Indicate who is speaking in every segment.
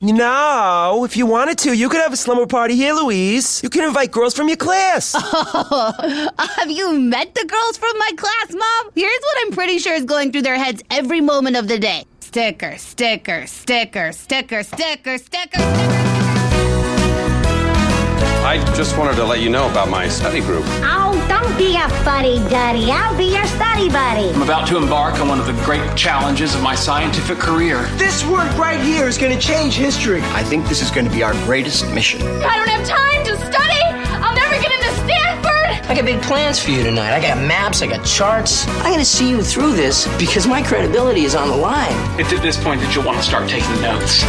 Speaker 1: No, if you wanted to, you could have a slumber party here, Louise. You can invite girls from your class.
Speaker 2: Oh, have you met the girls from my class, Mom? Here's what I'm pretty sure is going through their heads every moment of the day. Sticker, sticker, sticker, sticker, sticker, sticker, sticker.
Speaker 3: I just wanted to let you know about my study group.
Speaker 4: Oh, don't be a fuddy-duddy. I'll be your study buddy.
Speaker 5: I'm about to embark on one of the great challenges of my scientific career.
Speaker 1: This work right here is going to change history.
Speaker 6: I think this is going to be our greatest mission.
Speaker 7: I don't have time to study. I'll never get into Stanford.
Speaker 8: I got big plans for you tonight. I got maps, I got charts. I'm going to see you through this because my credibility is on the line.
Speaker 5: It's at this point that you'll want to start taking notes.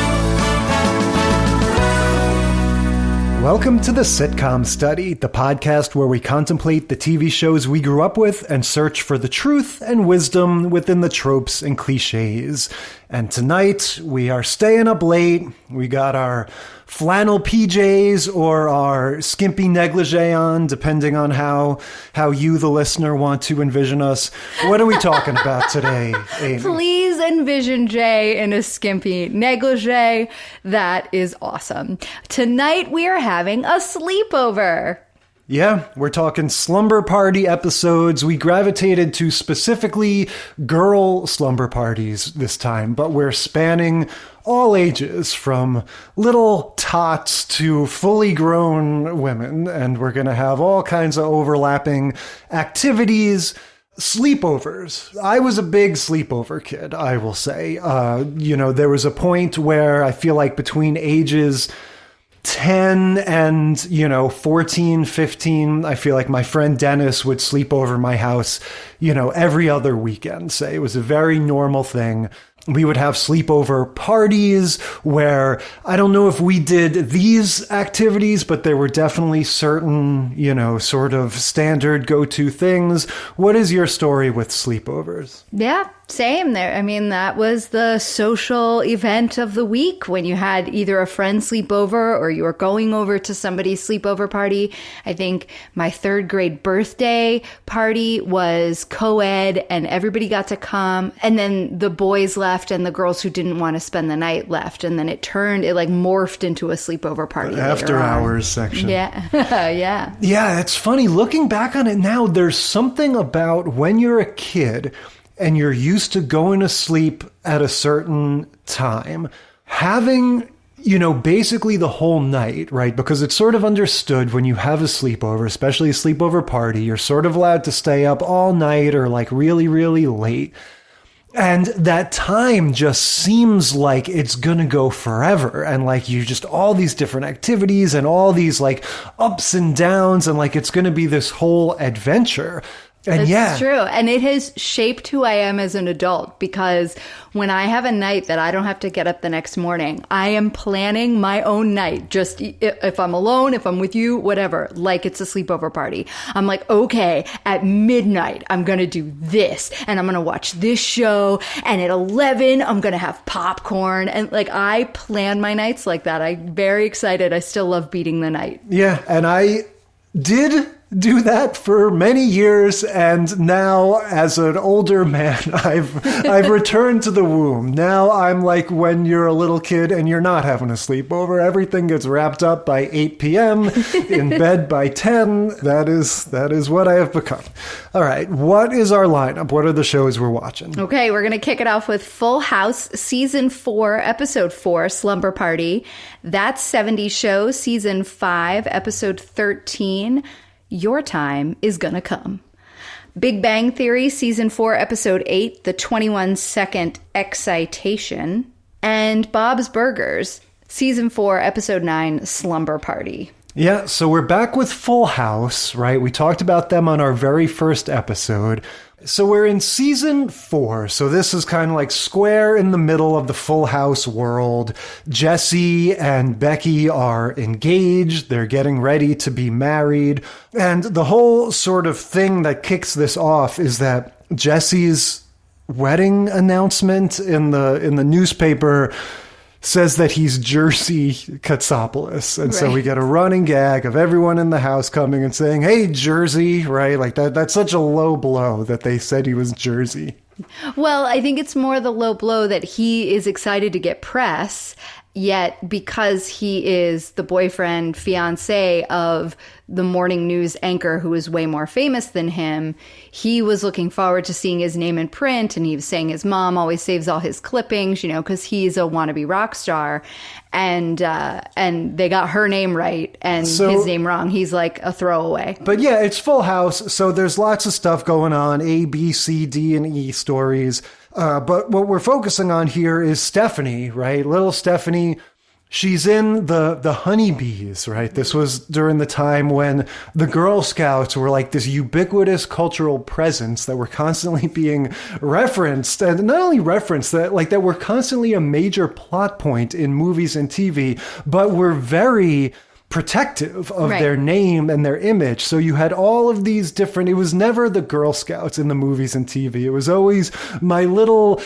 Speaker 9: Welcome to the Sitcom Study, the podcast where we contemplate the TV shows we grew up with and search for the truth and wisdom within the tropes and cliches. And tonight, we are staying up late. We got our flannel PJs or our skimpy negligee on, depending on how you, the listener, want to envision us. What are we talking about today, Amy?
Speaker 10: Please envision Jay in a skimpy negligee. That is awesome. Tonight, we are having a sleepover.
Speaker 9: Yeah, we're talking Slumber Party episodes. We gravitated to specifically girl slumber parties this time, but we're spanning all ages, from little tots to fully grown women, and we're going to have all kinds of overlapping activities. Sleepovers. I was a big sleepover kid, I will say. There was a point where I feel like between ages 10 and, 14, 15, I feel like my friend Dennis would sleep over my house, every other weekend, say. It was a very normal thing. We would have sleepover parties where I don't know if we did these activities, but there were definitely certain, sort of standard go-to things. What is your story with sleepovers?
Speaker 10: Yeah, same there. I mean, that was the social event of the week when you had either a friend sleepover or you were going over to somebody's sleepover party. I think my third grade birthday party was co-ed and everybody got to come. And then the boys left and the girls who didn't want to spend the night left. And then it morphed into a sleepover party.
Speaker 9: After hours section.
Speaker 10: Yeah. Yeah.
Speaker 9: Yeah, it's funny. Looking back on it now, there's something about when you're a kid and you're used to going to sleep at a certain time, having, basically the whole night, right? Because it's sort of understood when you have a sleepover, especially a sleepover party, you're sort of allowed to stay up all night or like really, really late. And that time just seems like it's going to go forever. And like you just all these different activities and all these like ups and downs and like it's going to be this whole adventure. And
Speaker 10: It's true. And it has shaped who I am as an adult because when I have a night that I don't have to get up the next morning, I am planning my own night. Just if I'm alone, if I'm with you, whatever, like it's a sleepover party. I'm like, okay, at midnight, I'm going to do this and I'm going to watch this show. And at 11, I'm going to have popcorn. And like I plan my nights like that. I'm very excited. I still love beating the night.
Speaker 9: Yeah. And I did do that for many years, and now as an older man I've returned to the womb. Now I'm like when you're a little kid and you're not having a sleepover. Everything gets wrapped up by 8 p.m. in bed by 10. That is what I have become. All right, what is our lineup? What are the shows we're watching?
Speaker 10: Okay, we're going to kick it off with Full House Season 4, Episode 4, Slumber Party. That's 70 Show, Season 5, Episode 13, Your Time is Gonna Come. Big Bang Theory, Season 4, Episode 8, The 21-Second Excitation. And Bob's Burgers, Season 4, Episode 9, Slumber Party.
Speaker 9: Yeah, so we're back with Full House, right? We talked about them on our very first episode. So we're in season 4. So this is kind of like square in the middle of the Full House world. Jesse and Becky are engaged. They're getting ready to be married. And the whole sort of thing that kicks this off is that Jesse's wedding announcement in the newspaper says that he's Jersey Katsopoulos. And so we get a running gag of everyone in the house coming and saying, hey, Jersey, right? Like that's such a low blow that they said he was Jersey.
Speaker 10: Well, I think it's more the low blow that he is excited to get press. yet because he is the boyfriend, fiance of the morning news anchor who is way more famous than him, he was looking forward to seeing his name in print, and he was saying his mom always saves all his clippings, you know, because he's a wannabe rock star. And they got her name right and his name wrong. He's like a throwaway.
Speaker 9: But yeah, it's Full House, so there's lots of stuff going on, A, B, C, D, and E stories. But what we're focusing on here is Stephanie, right? Little Stephanie. She's in the honeybees, right? This was during the time when the Girl Scouts were like this ubiquitous cultural presence that were constantly being referenced, and not only referenced, that were constantly a major plot point in movies and TV, but were very protective of their name and their image. So you had all of these different, it was never the Girl Scouts in the movies and TV. It was always my little,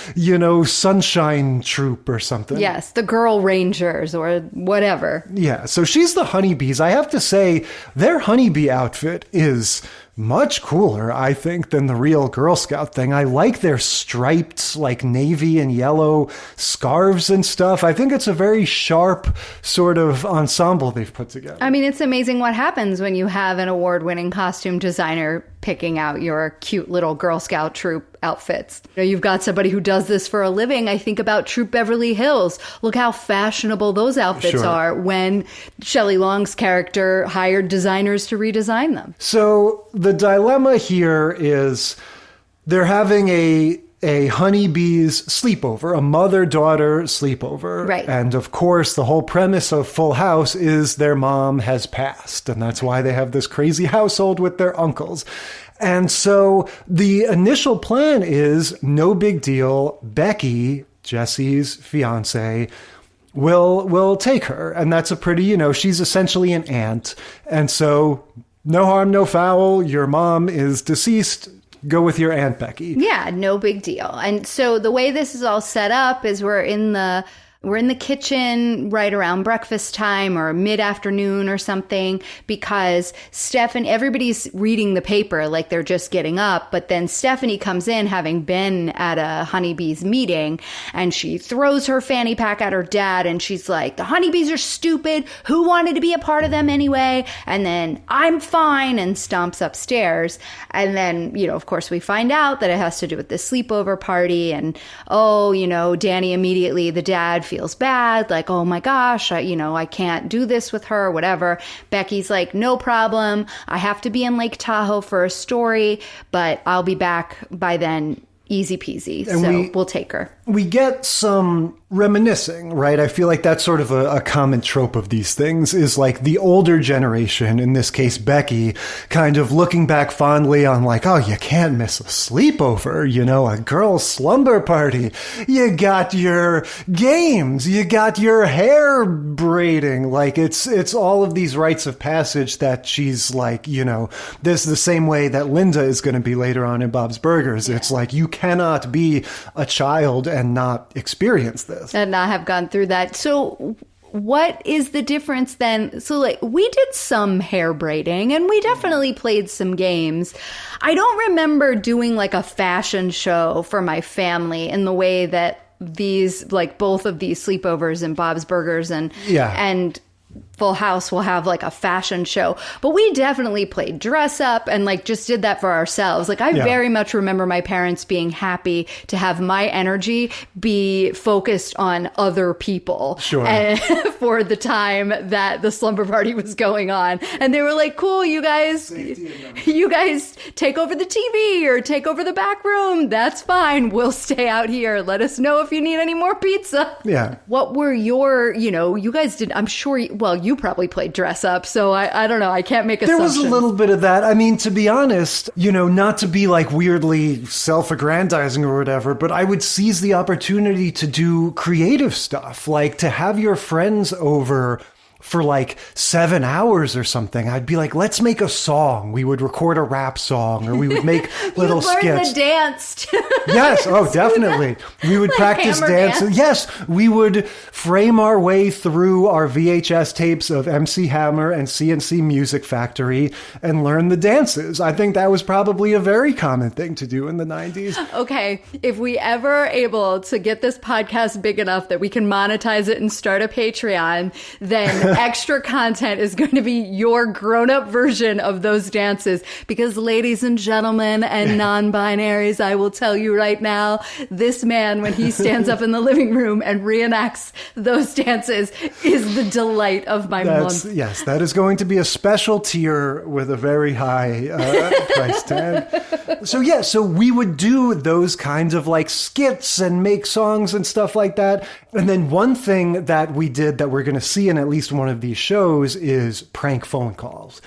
Speaker 9: sunshine troop or something.
Speaker 10: Yes, the Girl Rangers or whatever.
Speaker 9: Yeah, so she's the honeybees. I have to say, their honeybee outfit is much cooler, I think, than the real Girl Scout thing. I like their striped, navy and yellow scarves and stuff. I think it's a very sharp sort of ensemble they've put together.
Speaker 10: I mean, it's amazing what happens when you have an award-winning costume designer picking out your cute little Girl Scout troop outfits. You've got somebody who does this for a living. I think about Troop Beverly Hills. Look how fashionable those outfits are when Shelley Long's character hired designers to redesign them.
Speaker 9: So the dilemma here is they're having a honeybees sleepover, a mother-daughter sleepover.
Speaker 10: Right.
Speaker 9: And of course, the whole premise of Full House is their mom has passed. And that's why they have this crazy household with their uncles. And so the initial plan is no big deal. Becky, Jesse's fiance, will take her. And that's a pretty, she's essentially an aunt. And so no harm, no foul. Your mom is deceased. Go with your Aunt Becky.
Speaker 10: Yeah, no big deal. And so the way this is all set up is we're in the kitchen right around breakfast time or mid-afternoon or something, because everybody's reading the paper like they're just getting up. But then Stephanie comes in having been at a honeybees meeting, and she throws her fanny pack at her dad, and she's like, the honeybees are stupid. Who wanted to be a part of them anyway? And then I'm fine, and stomps upstairs. And then, of course, we find out that it has to do with this sleepover party. And, Danny immediately, the dad, feels bad, like, oh my gosh, I can't do this with her, whatever. Becky's like, no problem. I have to be in Lake Tahoe for a story, but I'll be back by then. Easy peasy. And we'll take her.
Speaker 9: We get some reminiscing, right? I feel like that's sort of a common trope of these things, is like the older generation, in this case Becky, kind of looking back fondly on like, oh, you can't miss a sleepover, a girl's slumber party. You got your games, you got your hair braiding. Like it's all of these rites of passage that she's like, this is the same way that Linda is going to be later on in Bob's Burgers. Yeah. It's like, you cannot be a child and not experience this.
Speaker 10: And not have gone through that. So what is the difference then? So we did some hair braiding and we definitely played some games. I don't remember doing a fashion show for my family in the way that these, both of these sleepovers and Bob's Burgers and Full House will have a fashion show, but we definitely played dress up and just did that for ourselves. I very much remember my parents being happy to have my energy be focused on other people for the time that the slumber party was going on. And they were like, cool, you guys take over the TV or take over the back room. That's fine. We'll stay out here. Let us know if you need any more pizza.
Speaker 9: Yeah.
Speaker 10: What were your, you guys did, I'm sure, you probably played dress up, so I don't know. I can't make assumptions.
Speaker 9: There was a little bit of that. I mean, to be honest, not to be weirdly self-aggrandizing or whatever, but I would seize the opportunity to do creative stuff, to have your friends over for like 7 hours or something. I'd be like, let's make a song. We would record a rap song, or we would make little skits.
Speaker 10: Learn the dance.
Speaker 9: Yes, oh, definitely. We would practice dance. Yes, we would frame our way through our VHS tapes of MC Hammer and CNC Music Factory and learn the dances. I think that was probably a very common thing to do in the 90s.
Speaker 10: Okay, if we ever are able to get this podcast big enough that we can monetize it and start a Patreon, then extra content is going to be your grown-up version of those dances. Because ladies and gentlemen and non-binaries, I will tell you right now, this man, when he stands up in the living room and reenacts those dances, is the delight of my month.
Speaker 9: Yes, that is going to be a special tier with a very high price tag. So we would do those kinds of like skits and make songs and stuff like that. And then one thing that we did that we're going to see in at least one of these shows is prank phone calls.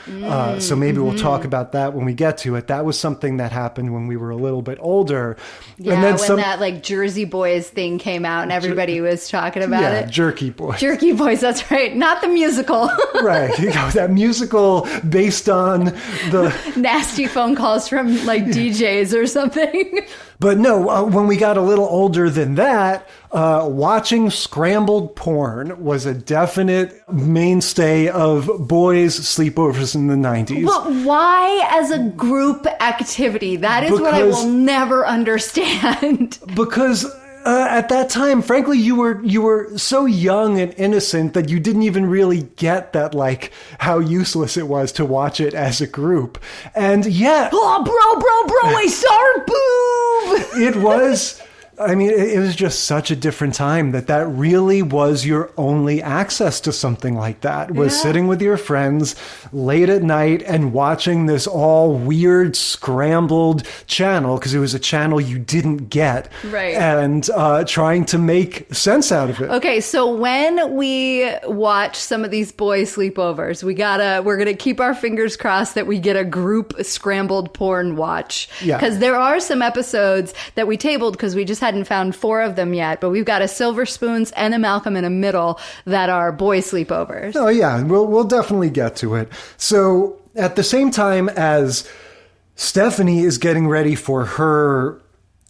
Speaker 9: So maybe we'll talk about that when we get to it. That was something that happened when we were a little bit older.
Speaker 10: Yeah,
Speaker 9: and then
Speaker 10: when that like Jersey Boys thing came out and everybody was talking about it.
Speaker 9: Jerky Boys.
Speaker 10: Jerky Boys, that's right. Not the musical.
Speaker 9: Right. You know, that musical based on the
Speaker 10: nasty phone calls from like DJs or something.
Speaker 9: But no, when we got a little older than that, watching scrambled porn was a definite mainstay of boys' sleepovers in the 90s.
Speaker 10: But why as a group activity? That is what I will never understand.
Speaker 9: Because at that time, frankly, you were so young and innocent that you didn't even really get that, like, how useless it was to watch it as a group. And yeah.
Speaker 10: Oh, bro, I saw her boob!
Speaker 9: It was... I mean, it was just such a different time that really was your only access to something like that, was sitting with your friends late at night and watching this all weird, scrambled channel, because it was a channel you didn't get,
Speaker 10: right?
Speaker 9: And trying to make sense out of it.
Speaker 10: Okay, so when we watch some of these boy sleepovers, we're gonna keep our fingers crossed that we get a group scrambled porn watch.
Speaker 9: Yeah.
Speaker 10: Because there are some episodes that we tabled because we just hadn't found 4 of them yet, but we've got a Silver Spoons and a Malcolm in a Middle that are boy sleepovers.
Speaker 9: Oh yeah, we'll definitely get to it. So at the same time as Stephanie is getting ready for her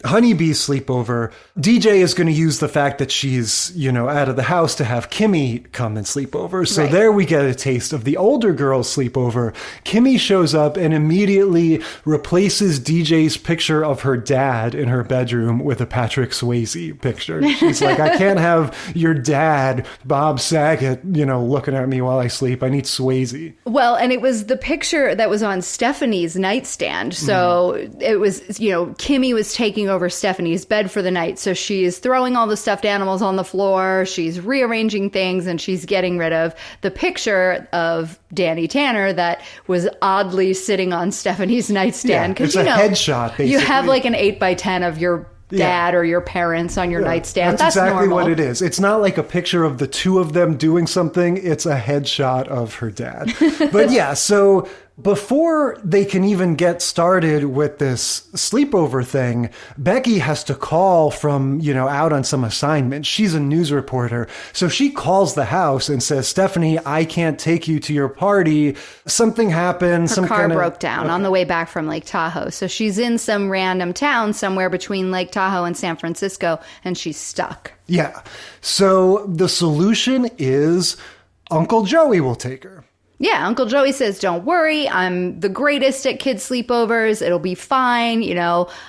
Speaker 9: honeybee sleepover, DJ is going to use the fact that she's, out of the house to have Kimmy come and sleep over. So
Speaker 10: right.
Speaker 9: There we get a taste of the older girls' sleepover. Kimmy shows up and immediately replaces DJ's picture of her dad in her bedroom with a Patrick Swayze picture. She's like, I can't have your dad, Bob Saget, looking at me while I sleep. I need Swayze.
Speaker 10: Well, and it was the picture that was on Stephanie's nightstand. So it was, Kimmy was taking over Stephanie's bed for the night. So she's throwing all the stuffed animals on the floor. She's rearranging things and she's getting rid of the picture of Danny Tanner that was oddly sitting on Stephanie's nightstand.
Speaker 9: Yeah, it's a headshot, basically.
Speaker 10: You have like an 8x10 of your dad or your parents on your nightstand. That's
Speaker 9: exactly
Speaker 10: normal.
Speaker 9: what it is. It's not like a picture of the two of them doing something. It's a headshot of her dad. But yeah, so before they can even get started with this sleepover thing, Becky has to call from, out on some assignment. She's a news reporter. So she calls the house and says, Stephanie, I can't take you to your party. Something happened.
Speaker 10: Her car broke down on the way back from Lake Tahoe. So she's in some random town somewhere between Lake Tahoe and San Francisco, and she's stuck.
Speaker 9: Yeah. So the solution is Uncle Joey will take her.
Speaker 10: Yeah, Uncle Joey says, don't worry, I'm the greatest at kid sleepovers. It'll be fine.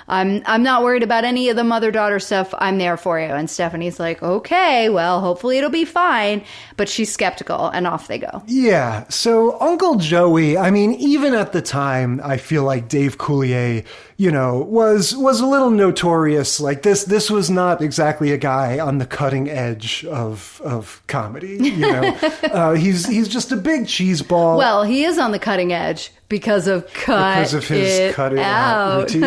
Speaker 10: I'm not worried about any of the mother-daughter stuff. I'm there for you. And Stephanie's like, okay, well, hopefully it'll be fine. But she's skeptical, and off they go.
Speaker 9: Yeah, so Uncle Joey, I mean, even at the time, I feel like Dave Coulier, was a little notorious. Like this was not exactly a guy on the cutting edge of comedy. He's just a big cheese ball.
Speaker 10: Well, he is on the cutting edge because of his cut it out
Speaker 9: routine.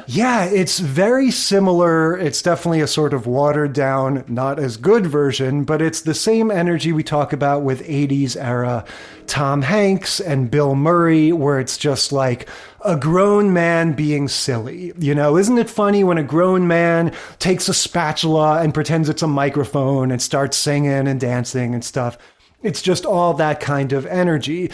Speaker 9: Yeah, it's very similar. It's definitely a sort of watered down, not as good version, but it's the same energy we talk about with 80s era Tom Hanks and Bill Murray, where it's just like a grown man being silly. Isn't it funny when a grown man takes a spatula and pretends it's a microphone and starts singing and dancing and stuff? It's just all that kind of energy.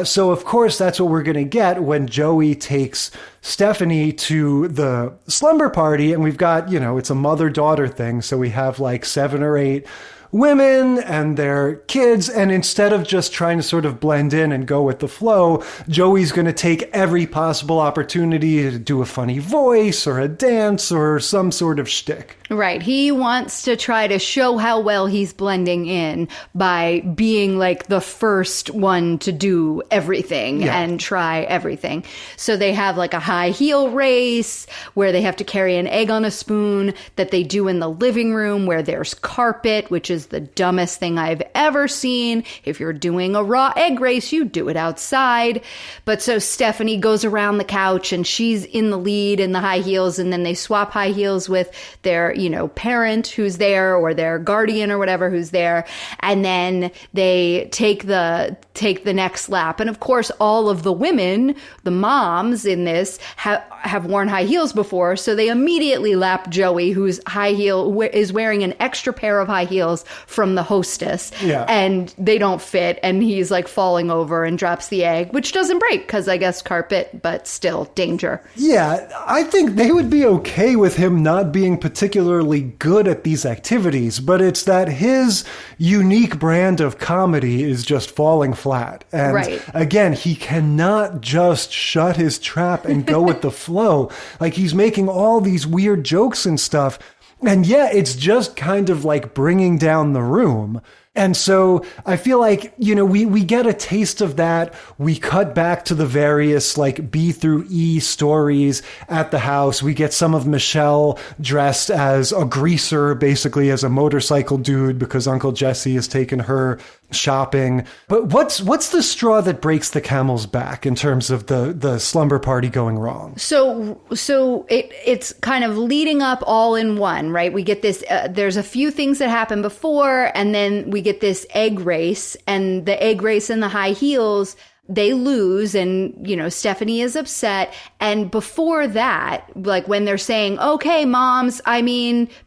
Speaker 9: So, of course, that's what we're going to get when Joey takes Stephanie to the slumber party. And we've got, it's a mother-daughter thing. So we have like 7 or 8 women and their kids, and instead of just trying to sort of blend in and go with the flow, Joey's going to take every possible opportunity to do a funny voice or a dance or some sort of shtick.
Speaker 10: Right. He wants to try to show how well he's blending in by being like the first one to do everything and try everything. So they have like a high heel race where they have to carry an egg on a spoon that they do in the living room where there's carpet, which is the dumbest thing I've ever seen. If you're doing a raw egg race, you do it outside. But so Stephanie goes around the couch and she's in the lead in the high heels, and then they swap high heels with their parent who's there or their guardian or whatever who's there. And then they take the next lap. And of course, all of the women, the moms in this have worn high heels before. So they immediately lap Joey, whose high heel is wearing an extra pair of high heels from the hostess. Yeah. And they don't fit. And he's like falling over and drops the egg, which doesn't break because I guess carpet, but still danger.
Speaker 9: Yeah, I think they would be okay with him not being particularly good at these activities, but it's that his unique brand of comedy is just falling flat. And again, he cannot just shut his trap and go with the flow. Like, he's making all these weird jokes and stuff. And yeah, it's just kind of like bringing down the room. And so I feel like, we get a taste of that. We cut back to the various like B through E stories at the house. We get some of Michelle dressed as a greaser, basically as a motorcycle dude because Uncle Jesse has taken her shopping. But what's the straw that breaks the camel's back in terms of the slumber party going wrong?
Speaker 10: So it's kind of leading up all in one, right? We get this, there's a few things that happen before, and then we get this egg race, and the egg race and the high heels, they lose, and, Stephanie is upset. And before that, like when they're saying, okay, moms,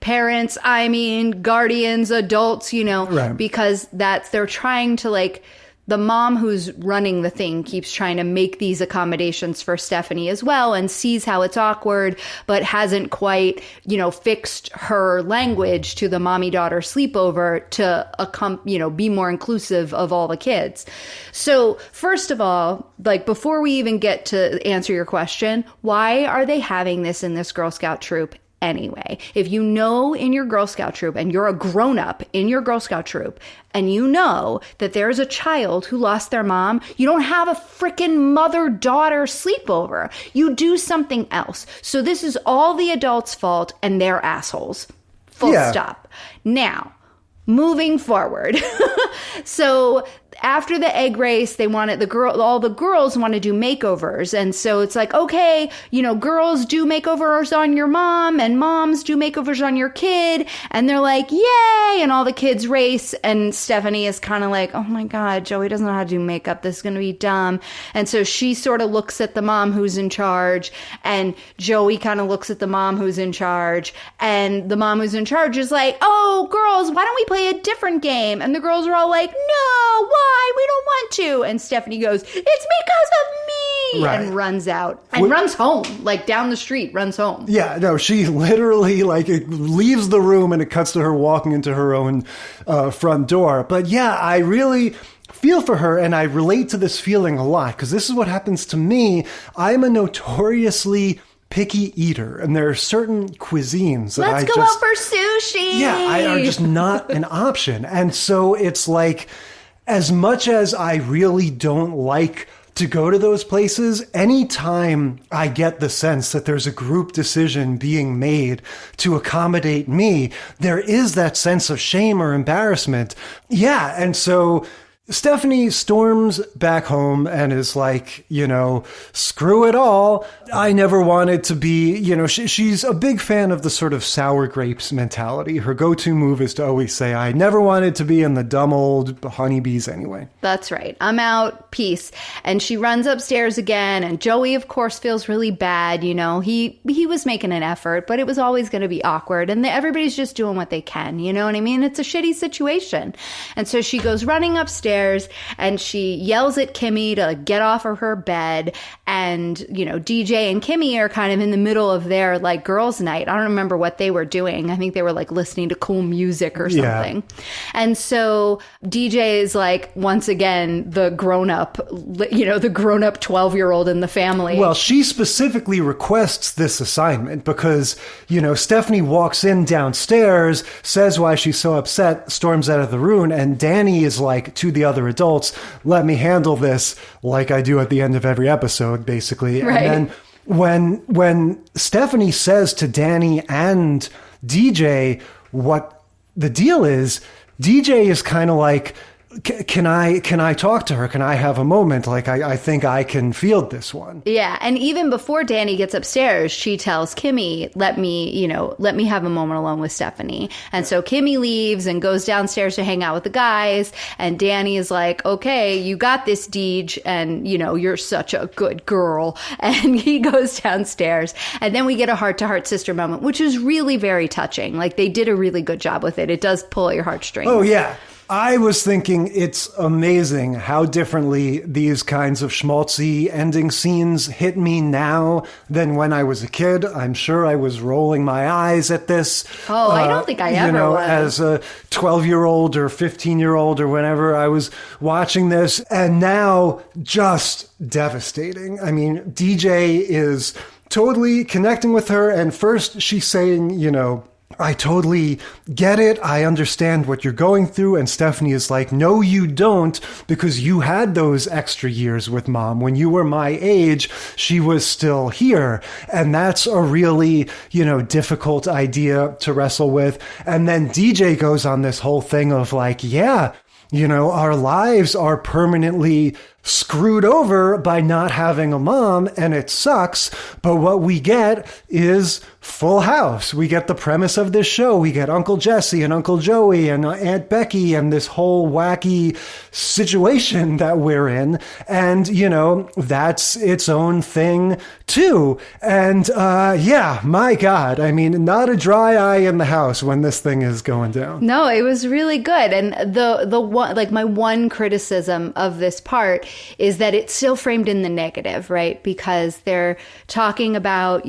Speaker 10: parents, guardians, adults, because they're trying to like, the mom who's running the thing keeps trying to make these accommodations for Stephanie as well, and sees how it's awkward, but hasn't quite, fixed her language to the mommy-daughter sleepover to, be more inclusive of all the kids. So first of all, like before we even get to answer your question, why are they having this in this Girl Scout troop? Anyway, if you know in your Girl Scout troop and you're a grown-up in your Girl Scout troop and you know that there's a child who lost their mom, you don't have a freaking mother-daughter sleepover. You do something else. So this is all the adults' fault and they're assholes. Full stop. Now, moving forward. So after the egg race, all the girls want to do makeovers. And so it's like, okay, girls do makeovers on your mom and moms do makeovers on your kid. And they're like, yay. And all the kids race. And Stephanie is kind of like, oh my God, Joey doesn't know how to do makeup. This is going to be dumb. And so she sort of looks at the mom who's in charge, and Joey kind of looks at the mom who's in charge. And the mom who's in charge is like, oh, girls, why don't we play a different game? And the girls are all like, no, why? We don't want to. And Stephanie goes, it's because of me. Right. And runs out and runs home, like down the street, runs home.
Speaker 9: Yeah, no, she literally leaves the room, and it cuts to her walking into her own front door. But yeah, I really feel for her, and I relate to this feeling a lot, because this is what happens to me. I'm a notoriously picky eater, and there are certain cuisines that
Speaker 10: Let's go out for sushi.
Speaker 9: Yeah, are just not an option. And so it's like, as much as I really don't like to go to those places, anytime I get the sense that there's a group decision being made to accommodate me, there is that sense of shame or embarrassment. Yeah, and so Stephanie storms back home and is like, screw it all. I never wanted to be, she's a big fan of the sort of sour grapes mentality. Her go-to move is to always say, I never wanted to be in the dumb old honeybees anyway.
Speaker 10: That's right. I'm out. Peace. And she runs upstairs again. And Joey, of course, feels really bad. He was making an effort, but it was always going to be awkward. And everybody's just doing what they can. You know what I mean? It's a shitty situation. And so she goes running upstairs and she yells at Kimmy to get off of her bed. And, DJ and Kimmy are kind of in the middle of their like girls' night. I don't remember what they were doing. I think they were like listening to cool music or something. Yeah. And so DJ is like, once again, the grown-up 12-year-old in the family.
Speaker 9: Well, she specifically requests this assignment because, Stephanie walks in downstairs, says why she's so upset, storms out of the room, and Danny is like to the other adults, let me handle this like I do at the end of every episode, basically.
Speaker 10: Right.
Speaker 9: And then when Stephanie says to Danny and DJ what the deal is, DJ is kind of like, can I talk to her? Can I have a moment? Like, I think I can field this one.
Speaker 10: Yeah. And even before Danny gets upstairs, she tells Kimmy, let me have a moment alone with Stephanie. And so Kimmy leaves and goes downstairs to hang out with the guys. And Danny is like, okay, you got this, Deej. And, you're such a good girl. And he goes downstairs. And then we get a heart-to-heart sister moment, which is really very touching. Like, they did a really good job with it. It does pull at your heartstrings.
Speaker 9: Oh, yeah. I was thinking it's amazing how differently these kinds of schmaltzy ending scenes hit me now than when I was a kid. I'm sure I was rolling my eyes at this.
Speaker 10: Oh, I don't think I ever was.
Speaker 9: As a 12-year-old or 15-year-old or whenever I was watching this. And now just devastating. I mean, DJ is totally connecting with her. And first she's saying, I totally get it. I understand what you're going through. And Stephanie is like, no, you don't, because you had those extra years with mom. When you were my age, she was still here. And that's a really, difficult idea to wrestle with. And then DJ goes on this whole thing of like, yeah, our lives are permanently screwed over by not having a mom, and it sucks. But what we get is Full House. We get the premise of this show. We get Uncle Jesse and Uncle Joey and Aunt Becky and this whole wacky situation that we're in. And, that's its own thing too. And, my God, I mean, not a dry eye in the house when this thing is going down.
Speaker 10: No, it was really good. And the one, like my one criticism of this part is that it's still framed in the negative, right? Because they're talking about,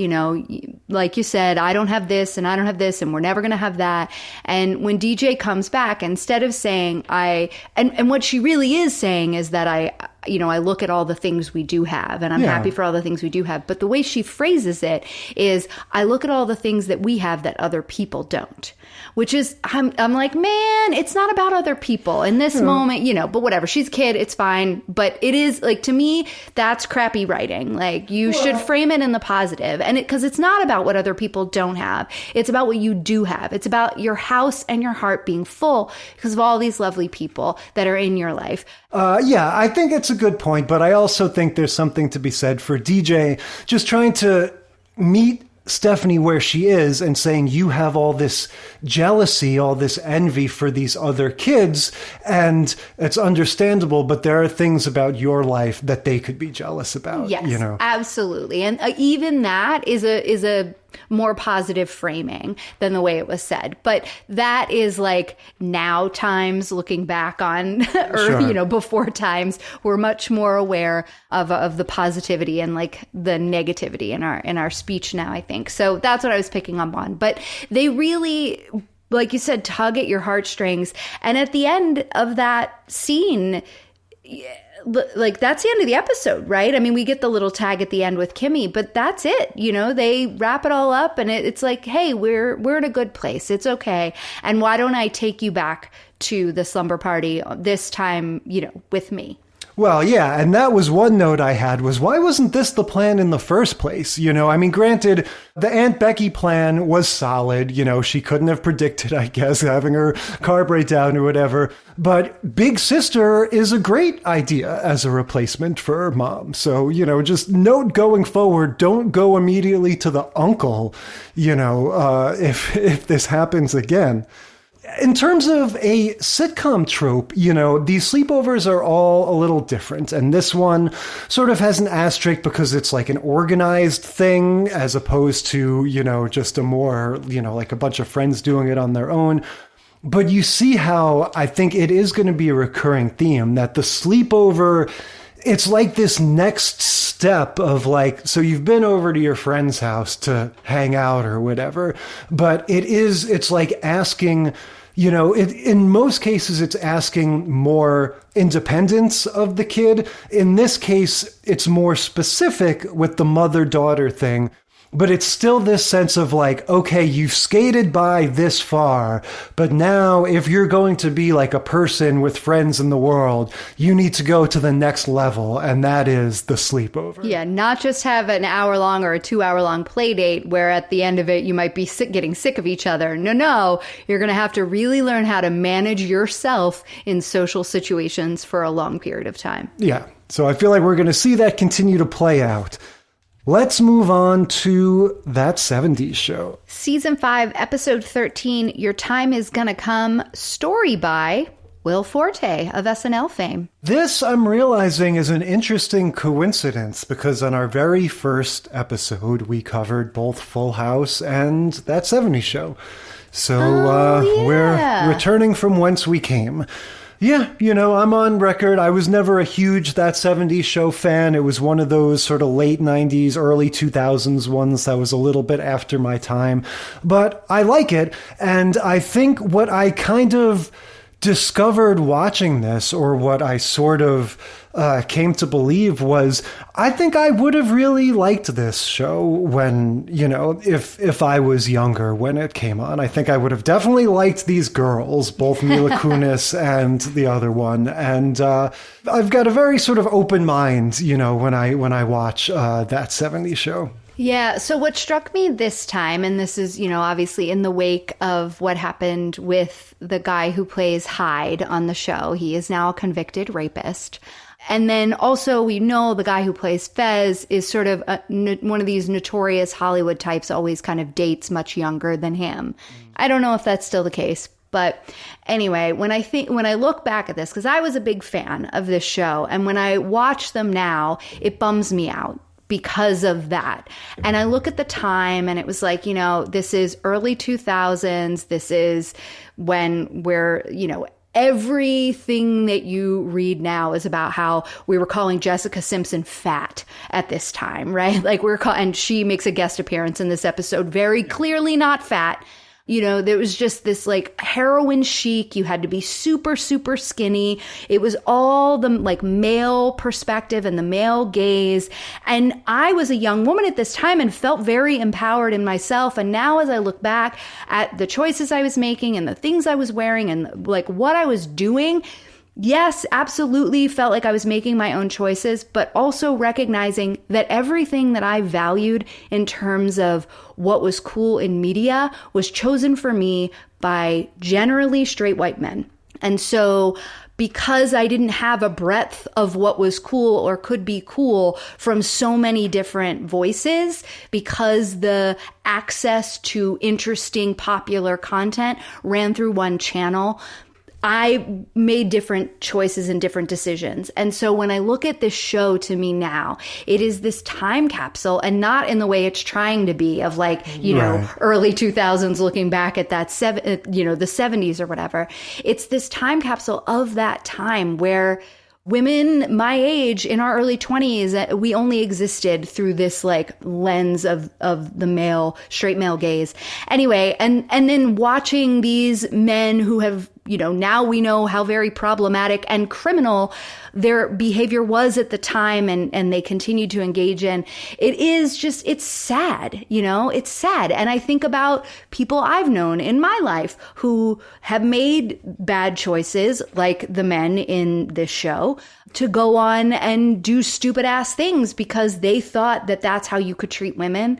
Speaker 10: like you said, I don't have this and I don't have this and we're never going to have that. And when DJ comes back, instead of saying and what she really is saying is that I look at all the things we do have and I'm happy for all the things we do have. But the way she phrases it is, I look at all the things that we have that other people don't, which is, I'm like, man, it's not about other people in this moment, but whatever. She's a kid. It's fine. But it is like, to me, that's crappy writing. Like you should frame it in the positive. And because it's not about what other people don't have. It's about what you do have. It's about your house and your heart being full because of all these lovely people that are in your life.
Speaker 9: I think it's a good point, but I also think there's something to be said for DJ just trying to meet Stephanie where she is and saying, you have all this jealousy, all this envy for these other kids, and it's understandable, but there are things about your life that they could be jealous about.
Speaker 10: Yes, absolutely. And even that is a more positive framing than the way it was said. But that is like now times looking back on, or, before times, we're much more aware of the positivity and like the negativity in our speech now, I think. So that's what I was picking up on. But they really, like you said, tug at your heartstrings. And at the end of that scene, like that's the end of the episode, right? I mean, we get the little tag at the end with Kimmy, but that's it. They wrap it all up and it's like, hey, we're in a good place. It's okay. And why don't I take you back to the slumber party this time, with me?
Speaker 9: Well, yeah, and that was one note I had was, why wasn't this the plan in the first place? You know, I mean, granted, the Aunt Becky plan was solid. You know, she couldn't have predicted, I guess, having her car break down or whatever. But Big Sister is a great idea as a replacement for Mom. So, you know, just note going forward, don't go immediately to the uncle, you know, if this happens again. In terms of a sitcom trope, you know, these sleepovers are all a little different. And this one sort of has an asterisk because it's like an organized thing as opposed to, you know, just a more, you know, like a bunch of friends doing it on their own. But you see how I think it is going to be a recurring theme that the sleepover, it's like this next step of like, so you've been over to your friend's house to hang out or whatever, but it's like asking, you know, in most cases, it's asking more independence of the kid. In this case, it's more specific with the mother-daughter thing. But it's still this sense of like, okay, you've skated by this far, but now if you're going to be like a person with friends in the world, you need to go to the next level, and that is the sleepover.
Speaker 10: Yeah, not just have an hour-long or a 2-hour-long play date where at the end of it you might be getting sick of each other. No, you're going to have to really learn how to manage yourself in social situations for a long period of time.
Speaker 9: Yeah, so I feel like we're going to see that continue to play out. Let's move on to That 70s Show.
Speaker 10: Season 5, Episode 13, Your Time Is Gonna Come, story by Will Forte of SNL fame.
Speaker 9: This, I'm realizing, is an interesting coincidence because on our very first episode, we covered both Full House and That 70s Show. So we're returning from whence we came. Yeah, you know, I'm on record. I was never a huge That 70s Show fan. It was one of those sort of late 90s, early 2000s ones that was a little bit after my time. But I like it. And I think what I kind of discovered watching this, or what I sort of came to believe was, I think I would have really liked this show when, you know, if I was younger when it came on. I think I would have definitely liked these girls, both Mila Kunis and the other one. And I've got a very sort of open mind, you know, when I watch That 70s Show.
Speaker 10: Yeah, so what struck me this time, and this is, you know, obviously in the wake of what happened with the guy who plays Hyde on the show. He is now a convicted rapist. And then also we know the guy who plays Fez is sort of one of these notorious Hollywood types, always kind of dates much younger than him. I don't know if that's still the case. But anyway, when I look back at this, because I was a big fan of this show, and when I watch them now, it bums me out because of that. And I look at the time and it was like, you know, this is early 2000s. This is when we're, you know, everything that you read now is about how we were calling Jessica Simpson fat at this time, right? Like and she makes a guest appearance in this episode, very clearly not fat. You know, there was just this like heroin chic. You had to be super, super skinny. It was all the like male perspective and the male gaze. And I was a young woman at this time and felt very empowered in myself. And now as I look back at the choices I was making and the things I was wearing and like what I was doing, yes, absolutely felt like I was making my own choices, but also recognizing that everything that I valued in terms of what was cool in media was chosen for me by generally straight white men. And so because I didn't have a breadth of what was cool or could be cool from so many different voices, because the access to interesting popular content ran through one channel, I made different choices and different decisions. And so when I look at this show, to me now, it is this time capsule, and not in the way it's trying to be of like, you know, early 2000s looking back at that, the 70s or whatever. It's this time capsule of that time where women my age in our early 20s, we only existed through this like lens of the straight male gaze. Anyway, and then watching these men who have, now we know how very problematic and criminal their behavior was at the time, and they continue to engage in. It's sad, it's sad. And I think about people I've known in my life who have made bad choices, like the men in this show, to go on and do stupid ass things because they thought that that's how you could treat women.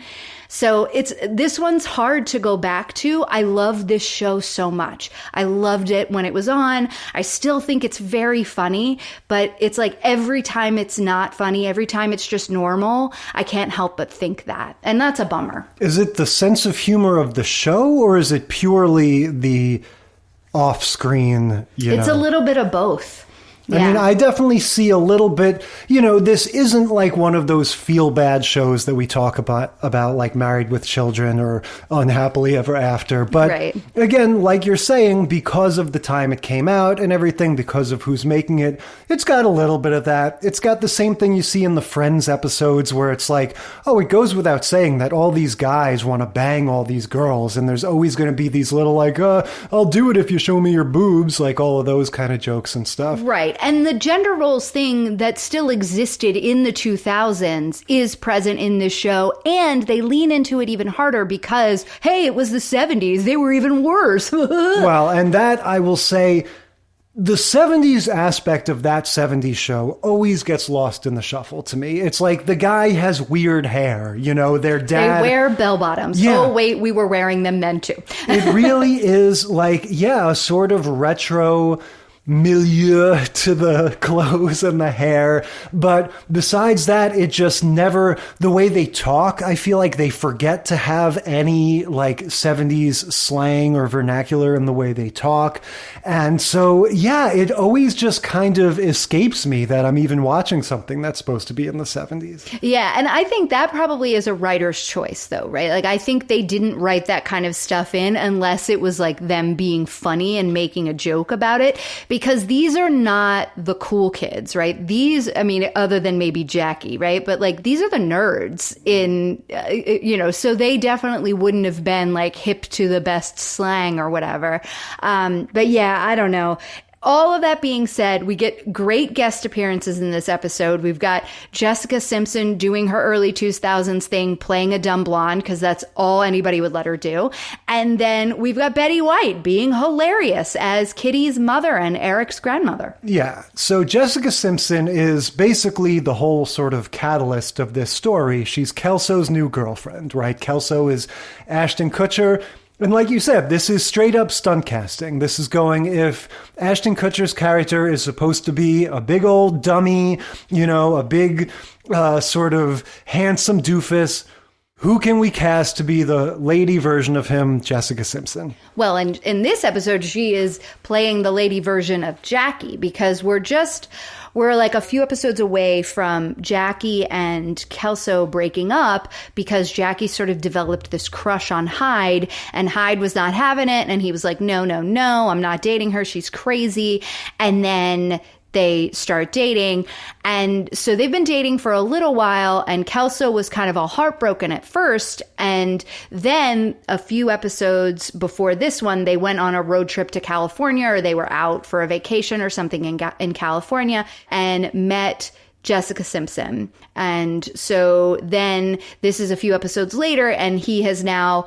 Speaker 10: So this one's hard to go back to. I love this show so much. I loved it when it was on. I still think it's very funny, but it's like every time it's not funny, every time it's just normal, I can't help but think that. And that's a bummer.
Speaker 9: Is it the sense of humor of the show, or is it purely the off-screen,
Speaker 10: It's a little bit of both.
Speaker 9: I mean, I definitely see a little bit, this isn't like one of those feel-bad shows that we talk about like Married with Children or Unhappily Ever After. But again, like you're saying, because of the time it came out and everything, because of who's making it, it's got a little bit of that. It's got the same thing you see in the Friends episodes where it's like, oh, it goes without saying that all these guys want to bang all these girls. And there's always going to be these little like, I'll do it if you show me your boobs, like all of those kind of jokes and stuff.
Speaker 10: Right. And the gender roles thing that still existed in the 2000s is present in this show, and they lean into it even harder because, hey, it was the 70s. They were even worse.
Speaker 9: Well, and that, I will say, the 70s aspect of that 70s show always gets lost in the shuffle to me. It's like the guy has weird hair, their dad...
Speaker 10: They wear bell-bottoms.
Speaker 9: Yeah.
Speaker 10: Oh, wait, we were wearing them then, too.
Speaker 9: It really is like, a sort of retro milieu to the clothes and the hair. But besides that, it just never, the way they talk, I feel like they forget to have any like 70s slang or vernacular in the way they talk. And so, it always just kind of escapes me that I'm even watching something that's supposed to be in the 70s.
Speaker 10: Yeah. And I think that probably is a writer's choice though, right? Like I think they didn't write that kind of stuff in unless it was like them being funny and making a joke about it. Because these are not the cool kids, right? These, I mean, other than maybe Jackie, right? But like, these are the nerds in, so they definitely wouldn't have been like hip to the best slang or whatever. But I don't know. All of that being said, we get great guest appearances in this episode. We've got Jessica Simpson doing her early 2000s thing, playing a dumb blonde, because that's all anybody would let her do. And then we've got Betty White being hilarious as Kitty's mother and Eric's grandmother.
Speaker 9: Yeah. So Jessica Simpson is basically the whole sort of catalyst of this story. She's Kelso's new girlfriend, right? Kelso is Ashton Kutcher. And like you said, this is straight up stunt casting. This is going, if Ashton Kutcher's character is supposed to be a big old dummy, a big sort of handsome doofus, who can we cast to be the lady version of him? Jessica Simpson. Well,
Speaker 10: and in this episode, she is playing the lady version of Jackie, because we're like a few episodes away from Jackie and Kelso breaking up, because Jackie sort of developed this crush on Hyde, and Hyde was not having it. And he was like, no, I'm not dating her. She's crazy. And then they start dating. And so they've been dating for a little while, and Kelso was kind of all heartbroken at first. And then a few episodes before this one, they went on a road trip to California, or they were out for a vacation or something in California, and met Jessica Simpson. And so then this is a few episodes later, and he has now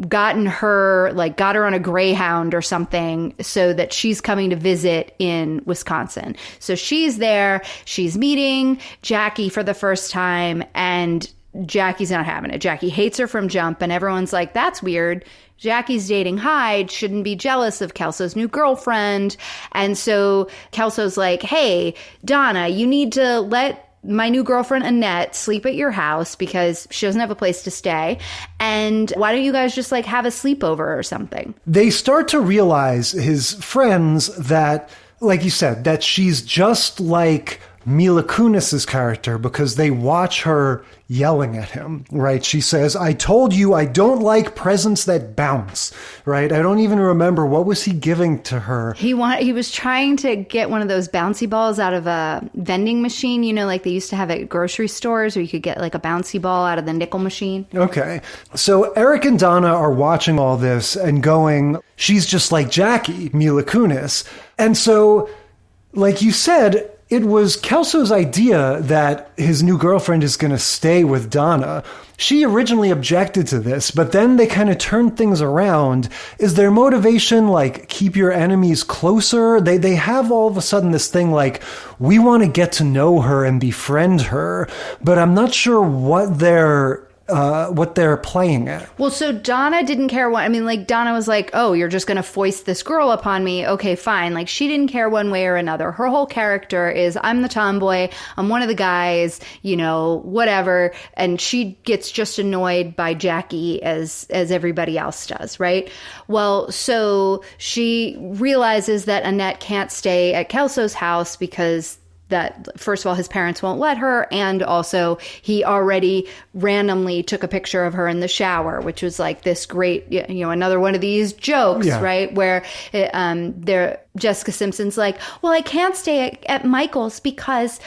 Speaker 10: got her on a Greyhound or something so that she's coming to visit in Wisconsin. So she's there, she's meeting Jackie for the first time, and Jackie's not having it. Jackie hates her from jump, and everyone's like, that's weird. Jackie's dating Hyde, shouldn't be jealous of Kelso's new girlfriend. And so Kelso's like, hey, Donna, you need to let my new girlfriend Annette sleep at your house because she doesn't have a place to stay. And why don't you guys just like have a sleepover or something?
Speaker 9: They start to realize, his friends, that, like you said, that she's just like Mila Kunis's character because they watch her yelling at him, right? She says, I told you I don't like presents that bounce, right? I don't even remember. What was he giving to her?
Speaker 10: He was trying to get one of those bouncy balls out of a vending machine, you know, like they used to have at grocery stores where you could get like a bouncy ball out of the nickel machine.
Speaker 9: Okay. So Eric and Donna are watching all this and going, she's just like Jackie, Mila Kunis. And so, like you said, it was Kelso's idea that his new girlfriend is going to stay with Donna. She originally objected to this, but then they kind of turned things around. Is their motivation like keep your enemies closer? They have all of a sudden this thing like, we want to get to know her and befriend her, but I'm not sure what they're playing at.
Speaker 10: Well, so Donna didn't care Donna was like, oh, you're just going to foist this girl upon me. Okay, fine. Like, she didn't care one way or another. Her whole character is, I'm the tomboy. I'm one of the guys, you know, whatever. And she gets just annoyed by Jackie as everybody else does, right? Well, so she realizes that Annette can't stay at Kelso's house because that, first of all, his parents won't let her. And also he already randomly took a picture of her in the shower, which was like this great, you know, another one of these jokes, right? Where Jessica Simpson's like, well, I can't stay at Michael's because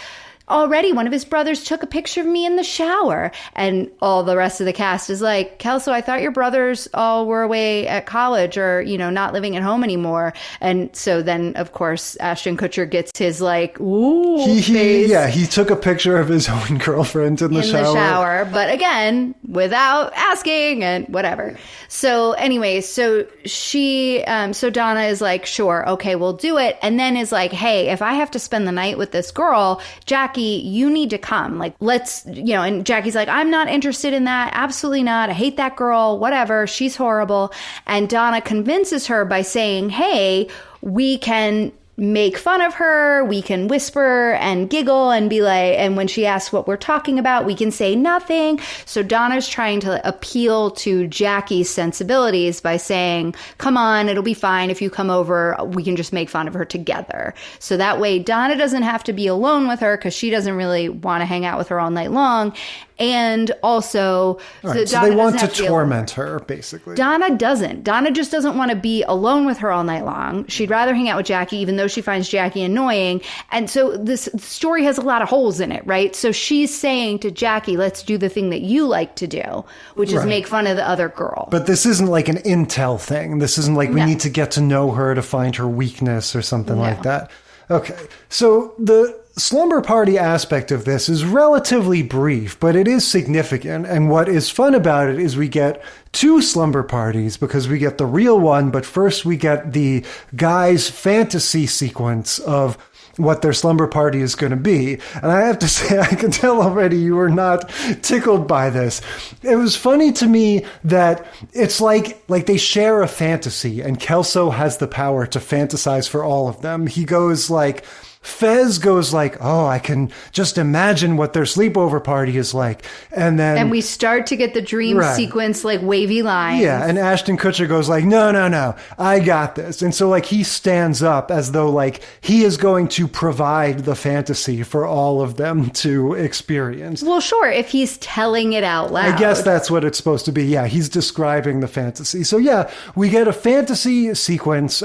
Speaker 10: already one of his brothers took a picture of me in the shower. And all the rest of the cast is like, Kelso, I thought your brothers all were away at college or, you know, not living at home anymore. And so then, of course, Ashton Kutcher gets his like, ooh, face.
Speaker 9: Yeah, he took a picture of his own girlfriend in the shower.
Speaker 10: But again, without asking and whatever. So anyway, so Donna is like, sure, okay, we'll do it. And then is like, hey, if I have to spend the night with this girl, Jackie, you need to come. Like, let's, you know, and Jackie's like, I'm not interested in that. Absolutely not. I hate that girl. Whatever. She's horrible. And Donna convinces her by saying, hey, we can make fun of her. We can whisper and giggle and be like, and when she asks what we're talking about, we can say nothing. So Donna's trying to appeal to Jackie's sensibilities by saying, come on, it'll be fine. If you come over, we can just make fun of her together. So that way Donna doesn't have to be alone with her because she doesn't really want to hang out with her all night long. And also,
Speaker 9: so they want to torment her, basically.
Speaker 10: Donna doesn't. Donna just doesn't want to be alone with her all night long. She'd rather hang out with Jackie, even though she finds Jackie annoying. And so this story has a lot of holes in it, right? So she's saying to Jackie, let's do the thing that you like to do, which is make fun of the other girl.
Speaker 9: But this isn't like an intel thing. This isn't like we need to get to know her to find her weakness or something like that. Okay, so the slumber party aspect of this is relatively brief, but it is significant. And what is fun about it is we get two slumber parties because we get the real one, but first we get the guys' fantasy sequence of what their slumber party is going to be. And I have to say, I can tell already you were not tickled by this. It was funny to me that it's like they share a fantasy and Kelso has the power to fantasize for all of them. He goes like, Fez goes like, oh, I can just imagine what their sleepover party is like. And then
Speaker 10: we start to get the dream sequence, like wavy lines.
Speaker 9: Yeah. And Ashton Kutcher goes like, no, I got this. And so like he stands up as though like he is going to provide the fantasy for all of them to experience.
Speaker 10: Well, sure. If he's telling it out loud.
Speaker 9: I guess that's what it's supposed to be. Yeah. He's describing the fantasy. So yeah, we get a fantasy sequence.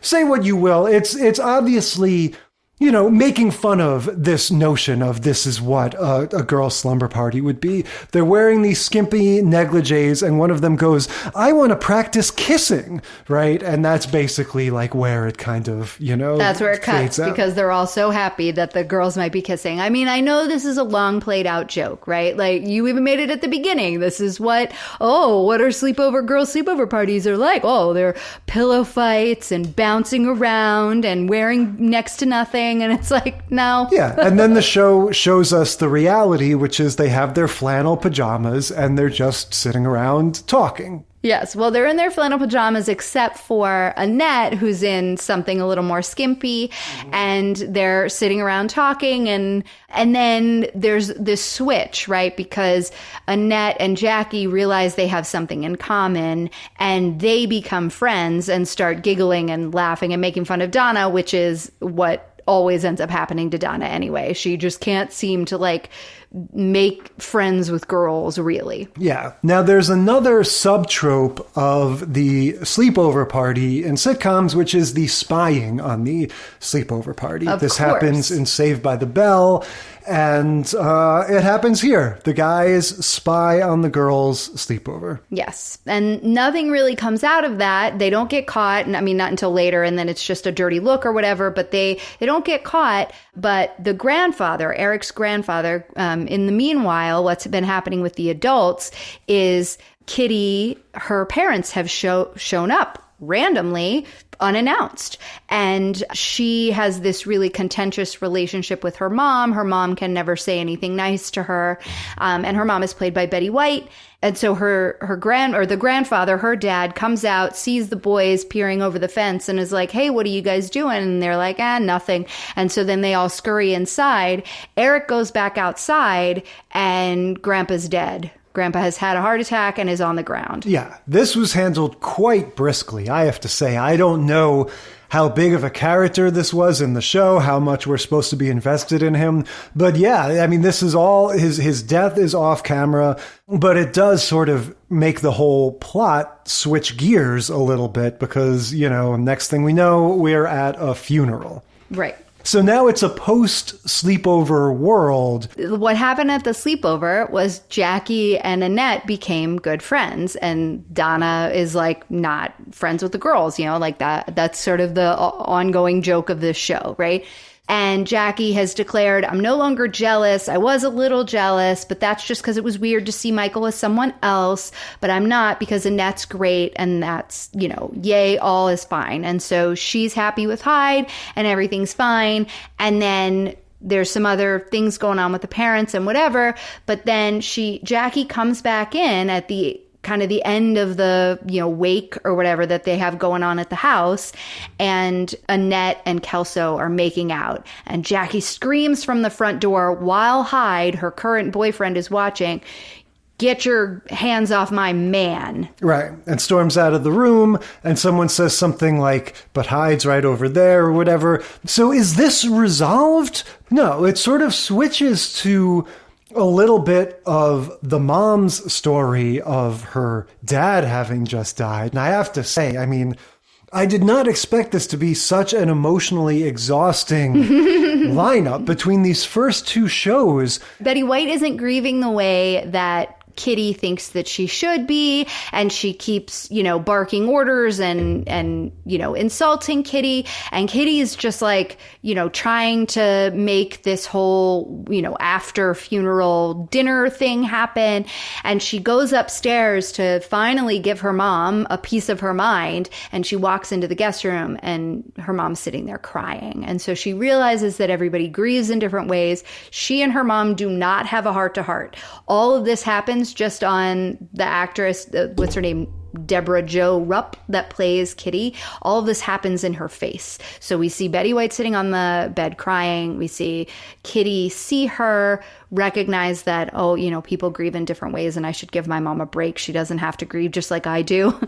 Speaker 9: Say what you will. It's obviously, you know, making fun of this notion of this is what a girl's slumber party would be. They're wearing these skimpy negligees, and one of them goes, I want to practice kissing, right? And that's basically like where it kind of, you know,
Speaker 10: that's where it cuts because they're all so happy that the girls might be kissing. I mean, I know this is a long played out joke, right? Like you even made it at the beginning. This is what are girls' sleepover parties are like. Oh, they're pillow fights and bouncing around and wearing next to nothing. And it's like, no.
Speaker 9: Yeah. And then the show shows us the reality, which is they have their flannel pajamas and they're just sitting around talking.
Speaker 10: Yes. Well, they're in their flannel pajamas except for Annette, who's in something a little more skimpy, and they're sitting around talking. And then there's this switch, right? Because Annette and Jackie realize they have something in common and they become friends and start giggling and laughing and making fun of Donna, which is what always ends up happening to Donna anyway. She just can't seem to like make friends with girls, really.
Speaker 9: Yeah. Now, there's another subtrope of the sleepover party in sitcoms, which is the spying on the sleepover party. This happens in Saved by the Bell, and it happens here. The guys spy on the girls' sleepover.
Speaker 10: Yes. And nothing really comes out of that. They don't get caught. I mean, not until later, and then it's just a dirty look or whatever, but they don't get caught. But the grandfather, Eric's grandfather, in the meanwhile, what's been happening with the adults is Kitty, her parents have shown up randomly, unannounced. And she has this really contentious relationship with her mom. Her mom can never say anything nice to her. And her mom is played by Betty White. And so the grandfather, her dad, comes out, sees the boys peering over the fence and is like, hey, what are you guys doing? And they're like, nothing. And so then they all scurry inside. Eric goes back outside and Grandpa's dead. Grandpa has had a heart attack and is on the ground. Yeah, this was handled quite briskly, I have to say. I don't know how big of a character this was in the show, how much we're supposed to be invested in him. But yeah, I mean, this is all, his death is off camera, but it does sort of make the whole plot switch gears a little bit because, next thing we know, we're at a funeral. Right.
Speaker 9: So now it's a post-sleepover world.
Speaker 10: What happened at the sleepover was Jackie and Annette became good friends, and Donna is like not friends with the girls, like that. That's sort of the ongoing joke of this show, right? And Jackie has declared, I'm no longer jealous. I was a little jealous, but that's just because it was weird to see Michael as someone else. But I'm not, because Annette's great. And that's, yay, all is fine. And so she's happy with Hyde and everything's fine. And then there's some other things going on with the parents and whatever. But then Jackie comes back in at the kind of the end of the, wake or whatever that they have going on at the house. And Annette and Kelso are making out. And Jackie screams from the front door while Hyde, her current boyfriend, is watching, "Get your hands off my man." Right. And storms out of the room. And someone says something like, but Hyde's right over there or whatever. So is this resolved? No, it sort of switches to a little bit of the mom's story of her dad having just died. And I have to say, I mean, I did not expect this to be such an emotionally exhausting lineup between these first two shows. Betty White isn't grieving the way that Kitty thinks that she should be, and she keeps, barking orders and insulting Kitty. And Kitty is just like, trying to make this whole, after funeral dinner thing happen. And she goes upstairs to finally give her mom a piece of her mind. And she walks into the guest room and her mom's sitting there crying. And so she realizes that everybody grieves in different ways. She and her mom do not have a heart to heart. All of this happens just on the actress, what's her name? Deborah Jo Rupp, that plays Kitty. All of this happens in her face. So we see Betty White sitting on the bed crying. We see Kitty see her, recognize that, people grieve in different ways and I should give my mom a break. She doesn't have to grieve just like I do.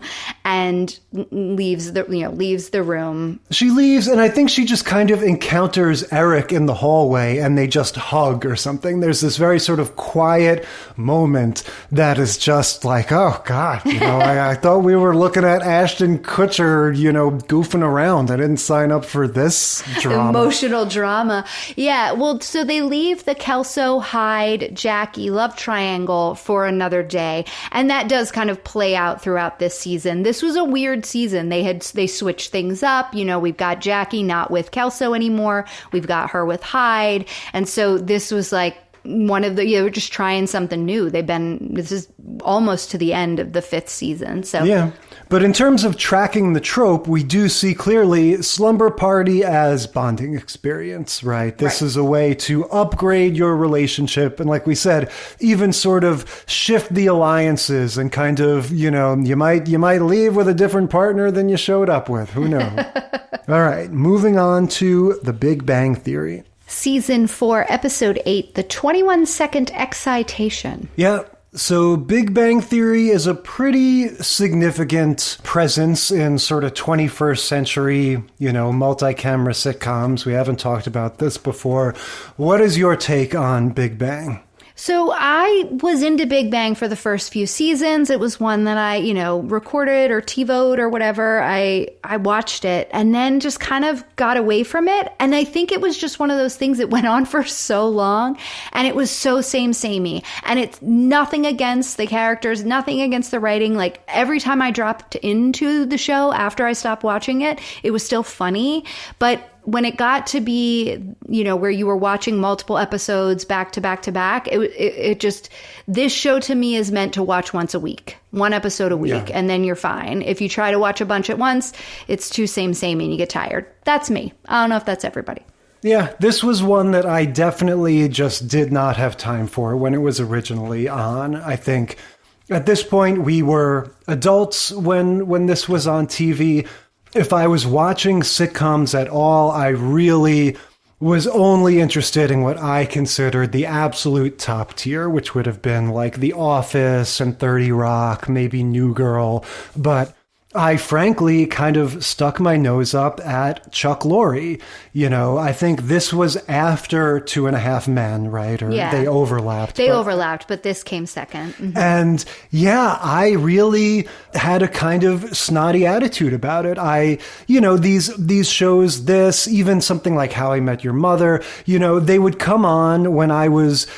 Speaker 10: And leaves the room. She leaves, and I think she just kind of encounters Eric in the hallway and they just hug or something. There's this very sort of quiet moment that is just like, oh God, I thought we were looking at Ashton Kutcher, goofing around. I didn't sign up for this drama. Emotional drama. Yeah, well, so they leave the Kelso, Hyde, Jackie love triangle for another day. And that does kind of play out throughout this season. This was a weird season. They switched things up. We've got Jackie not with Kelso anymore. We've got her with Hyde. And so this was like one of the, we're just trying something new. This is almost to the end of the 5th season. So yeah. But in terms of tracking the trope, we do see clearly Slumber Party as bonding experience, right? This is a way to upgrade your relationship. And like we said, even sort of shift the alliances and kind of, you might leave with a different partner than you showed up with. Who knows? All right. Moving on to The Big Bang Theory. Season 4, Episode 8, The 21-Second Excitation. Yeah.
Speaker 9: So Big Bang Theory is a pretty significant presence in sort of 21st century, multi-camera sitcoms. We haven't talked about this before. What is your take on Big Bang?
Speaker 10: So I was into Big Bang for the first few seasons. It was one that I, recorded or TiVo'd or whatever. I watched it and then just kind of got away from it. And I think it was just one of those things that went on for so long and it was so samey. And it's nothing against the characters, nothing against the writing. Like every time I dropped into the show after I stopped watching it, it was still funny. But when it got to be, where you were watching multiple episodes back to back to back, it just, this show to me is meant to watch once a week, one episode a week, and then you're fine. If you try to watch a bunch at once, it's too samey and you get tired. That's me. I don't know if that's everybody.
Speaker 9: Yeah, this was one that I definitely just did not have time for when it was originally on. I think at this point we were adults when this was on TV. If I was watching sitcoms at all, I really was only interested in what I considered the absolute top tier, which would have been like The Office and 30 Rock, maybe New Girl. But I frankly kind of stuck my nose up at Chuck Lorre. I think this was after 2.5 Men, right? Or they overlapped.
Speaker 10: They overlapped, but this came second. Mm-hmm.
Speaker 9: And yeah, I really had a kind of snotty attitude about it. These shows, even something like How I Met Your Mother, they would come on when I was,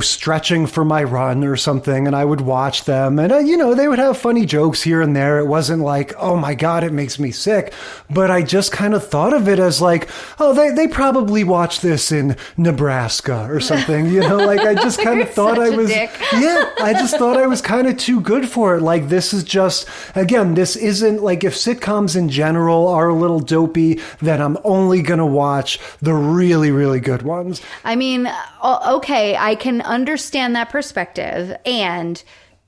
Speaker 9: stretching for my run or something, and I would watch them. And, they would have funny jokes here and there. It wasn't like, oh my God, it makes me sick. But I just kind of thought of it as like, oh, they probably watch this in Nebraska or something, I just kind of thought I was, I just thought I was kind of too good for it. Like, this is just, again, this isn't like if sitcoms in general are a little dopey, then I'm only going to watch the really, really good ones.
Speaker 10: I mean, okay, I can understand that perspective. And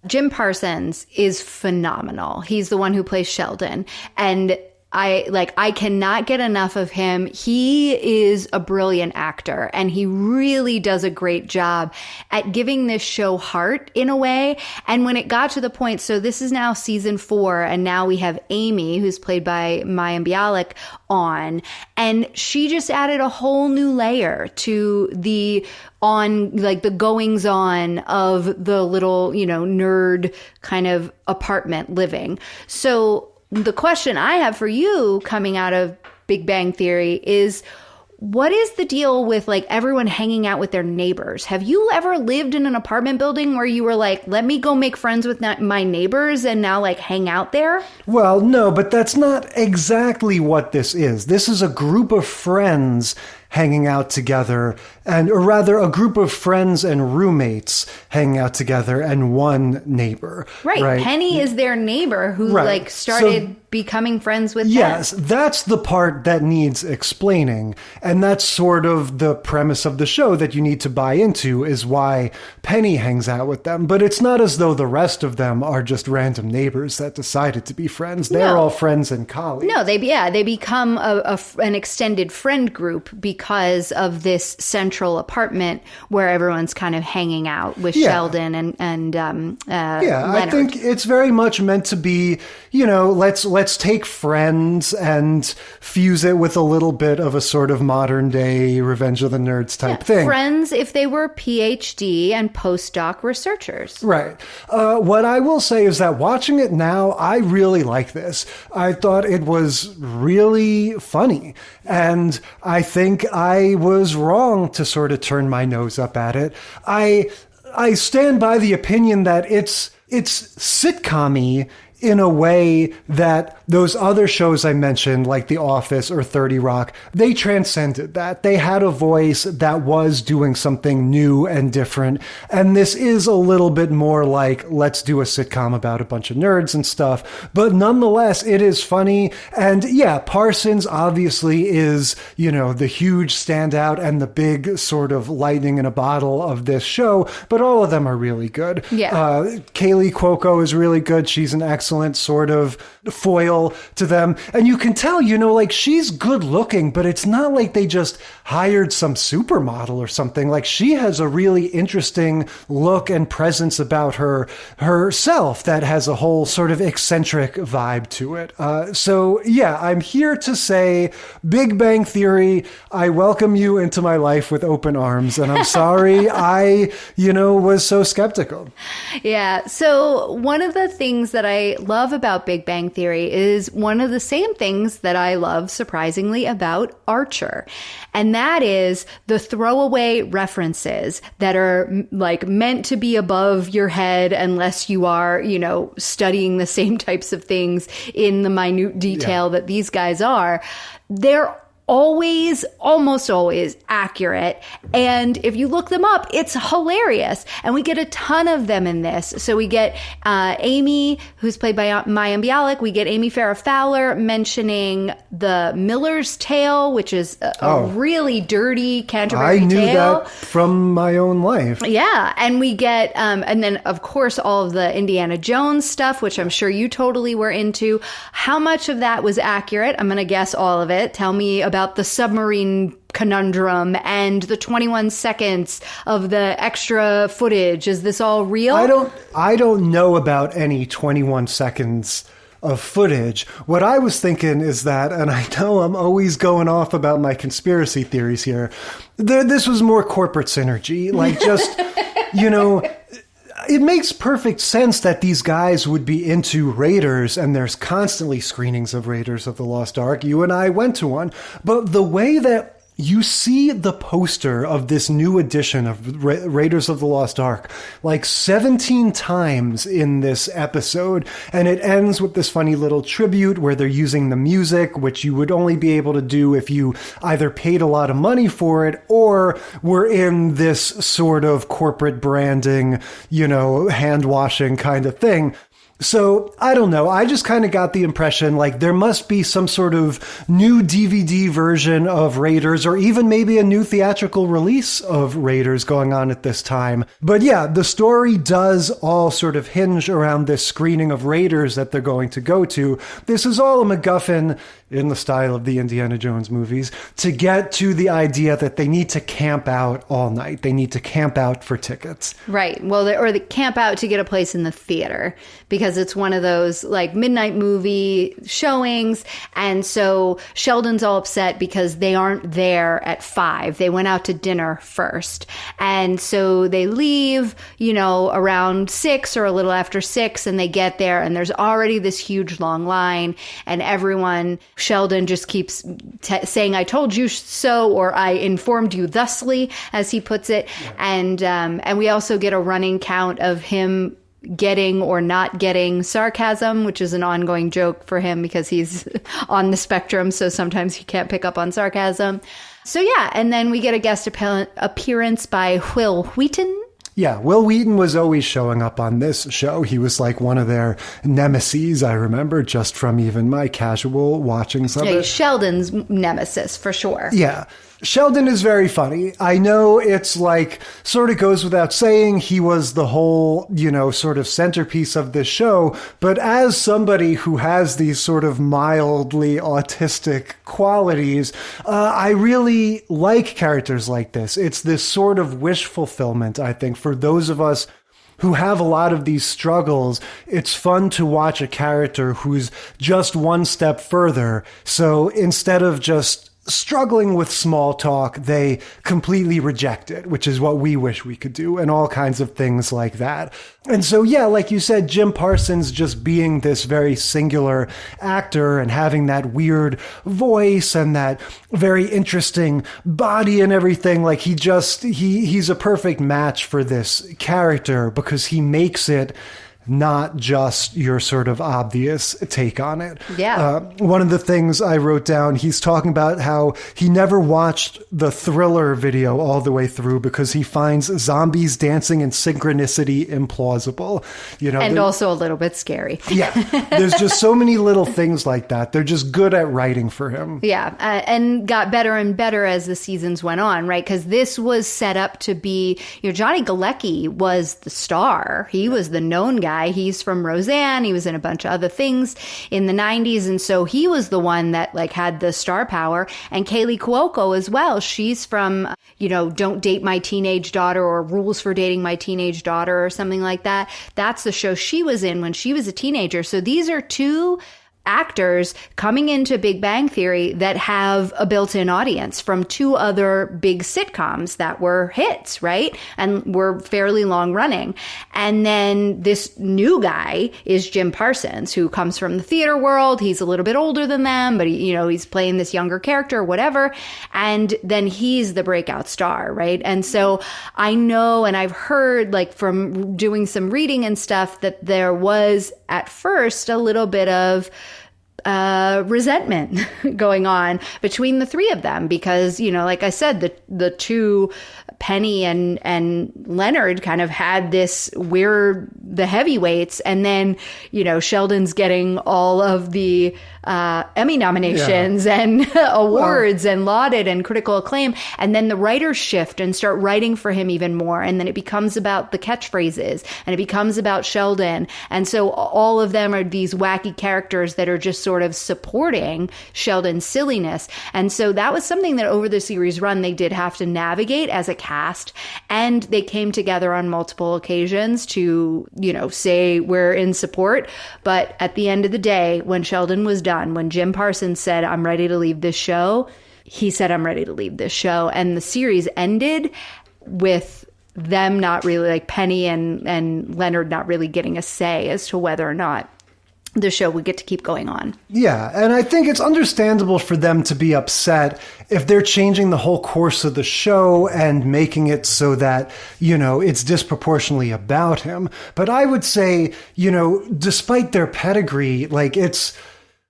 Speaker 10: Jim Parsons is phenomenal. He's the one who plays Sheldon. And I cannot get enough of him. He is a brilliant actor and he really does a great job at giving this show heart in a way. And when it got to the point, so this is now season 4 and now we have Amy, who's played by Mayim Bialik, on, and she just added a whole new layer to the goings on of the little, nerd kind of apartment living. So the question I have for you coming out of Big Bang Theory is, what is the deal with everyone hanging out with their neighbors? Have you ever lived in an apartment building where you were like, let me go make friends with my neighbors and now hang out there?
Speaker 9: Well, no, but that's not exactly what this is. This is a group of friends hanging out together, or rather a group of friends and roommates hanging out together and one neighbor.
Speaker 10: Right. Penny is their neighbor who started becoming friends with them.
Speaker 9: Yes, that's the part that needs explaining. And that's sort of the premise of the show that you need to buy into, is why Penny hangs out with them. But it's not as though the rest of them are just random neighbors that decided to be friends. They're all friends and colleagues.
Speaker 10: No, they become an extended friend group because of this central apartment where everyone's kind of hanging out with Sheldon and Leonard.
Speaker 9: I think it's very much meant to be, let's take Friends and fuse it with a little bit of a sort of modern day Revenge of the Nerds type thing.
Speaker 10: Friends if they were PhD and postdoc researchers.
Speaker 9: Right. What I will say is that watching it now, I really like this. I thought it was really funny. And I think I was wrong to sort of turn my nose up at it. I stand by the opinion that it's sitcom-y in a way that those other shows I mentioned, like The Office or 30 Rock, they transcended that. They had a voice that was doing something new and different. And this is a little bit more like, let's do a sitcom about a bunch of nerds and stuff. But nonetheless, it is funny. And yeah, Parsons obviously is, the huge standout and the big sort of lightning in a bottle of this show. But all of them are really good.
Speaker 10: Yeah.
Speaker 9: Kaylee Cuoco is really good. She's an excellent excellent sort of foil to them. And you can tell, like she's good looking, but it's not like they just hired some supermodel or something. Like she has a really interesting look and presence about herself that has a whole sort of eccentric vibe to it. So yeah, I'm here to say, Big Bang Theory, I welcome you into my life with open arms, and I'm sorry I, was so skeptical.
Speaker 10: Yeah, so one of the things that I love about Big Bang Theory is one of the same things that I love, surprisingly, about Archer. And that is the throwaway references that are like meant to be above your head unless you are, studying the same types of things in the minute detail that these guys are. They're almost always accurate. And if you look them up, it's hilarious. And we get a ton of them in this. So we get Amy, who's played by Mayim Bialik. We get Amy Farrah Fowler mentioning the Miller's Tale, which is a really dirty Canterbury Tale. I knew that
Speaker 9: from my own life.
Speaker 10: Yeah. And we get, and then of course, all of the Indiana Jones stuff, which I'm sure you totally were into. How much of that was accurate? I'm going to guess all of it. Tell me about the submarine conundrum and the 21 seconds of the extra footage. Is this all real?
Speaker 9: I don't know about any 21 seconds of footage. What I was thinking is that, and I know I'm always going off about my conspiracy theories here, this was more corporate synergy. Like just, it makes perfect sense that these guys would be into Raiders, and there's constantly screenings of Raiders of the Lost Ark. You and I went to one. But the way that you see the poster of this new edition of Raiders of the Lost Ark like 17 times in this episode, and it ends with this funny little tribute where they're using the music, which you would only be able to do if you either paid a lot of money for it or were in this sort of corporate branding, hand washing kind of thing. So, I don't know. I just kind of got the impression like there must be some sort of new DVD version of Raiders, or even maybe a new theatrical release of Raiders going on at this time. But yeah, the story does all sort of hinge around this screening of Raiders that they're going to go to. This is all a MacGuffin, in the style of the Indiana Jones movies, to get to the idea that they need to camp out all night. They need to camp out for tickets.
Speaker 10: Right. Well, or they camp out to get a place in the theater, because it's one of those like midnight movie showings. And so Sheldon's all upset because they aren't there at 5. They went out to dinner first. And so they leave, around 6 or a little after 6, and they get there and there's already this huge long line, and Sheldon just keeps saying, "I told you so," or "I informed you thusly," as he puts it. Yeah. And we also get a running count of him getting or not getting sarcasm, which is an ongoing joke for him because he's on the spectrum. So sometimes he can't pick up on sarcasm. So yeah. And then we get a guest appearance by Wil Wheaton.
Speaker 9: Yeah, Wil Wheaton was always showing up on this show. He was like one of their nemeses, I remember, just from even my casual watchings of it.
Speaker 10: Sheldon's nemesis, for sure.
Speaker 9: Yeah. Sheldon is very funny. I know it's like, sort of goes without saying, he was the whole, sort of centerpiece of this show. But as somebody who has these sort of mildly autistic qualities, I really like characters like this. It's this sort of wish fulfillment, I think, for those of us who have a lot of these struggles. It's fun to watch a character who's just one step further. So instead of just struggling with small talk, they completely reject it, which is what we wish we could do, and all kinds of things like that. And so, yeah, like you said, Jim Parsons just being this very singular actor and having that weird voice and that very interesting body and everything, like he's a perfect match for this character because he makes it not just your sort of obvious take on it.
Speaker 10: Yeah.
Speaker 9: One of the things I wrote down, he's talking about how he never watched the Thriller video all the way through because he finds zombies dancing in synchronicity implausible.
Speaker 10: And also a little bit scary.
Speaker 9: Yeah. There's just so many little things like that. They're just good at writing for him.
Speaker 10: Yeah. And got better and better as the seasons went on, right? Because this was set up to be, Johnny Galecki was the star. He was the known guy. guy. He's from Roseanne. He was in a bunch of other things in the 90s. And so he was the one that like had the star power. And Kaylee Cuoco as well. She's from, Don't Date My Teenage Daughter or Rules for Dating My Teenage Daughter or something like that. That's the show she was in when she was a teenager. So these are two actors coming into Big Bang Theory that have a built-in audience from two other big sitcoms that were hits, right? And were fairly long running. And then this new guy is Jim Parsons, who comes from the theater world. He's a little bit older than them, but he's playing this younger character or whatever. And then he's the breakout star, right? And so I know, and I've heard like from doing some reading and stuff, that there was at first a little bit of resentment going on between the three of them because, like I said, the two, Penny and Leonard, kind of had the heavyweights, and then, Sheldon's getting all of the Emmy nominations and awards and lauded and critical acclaim. And then the writers shift and start writing for him even more. And then it becomes about the catchphrases and it becomes about Sheldon. And so all of them are these wacky characters that are just sort of supporting Sheldon's silliness. And so that was something that over the series run, they did have to navigate as a cast. And they came together on multiple occasions to, say we're in support. But at the end of the day, when Sheldon was done, when Jim Parsons said, I'm ready to leave this show, he said, I'm ready to leave this show. And the series ended with them not really, like Penny and Leonard not really getting a say as to whether or not the show would get to keep going on.
Speaker 9: Yeah, and I think it's understandable for them to be upset if they're changing the whole course of the show and making it so that, it's disproportionately about him. But I would say, despite their pedigree, like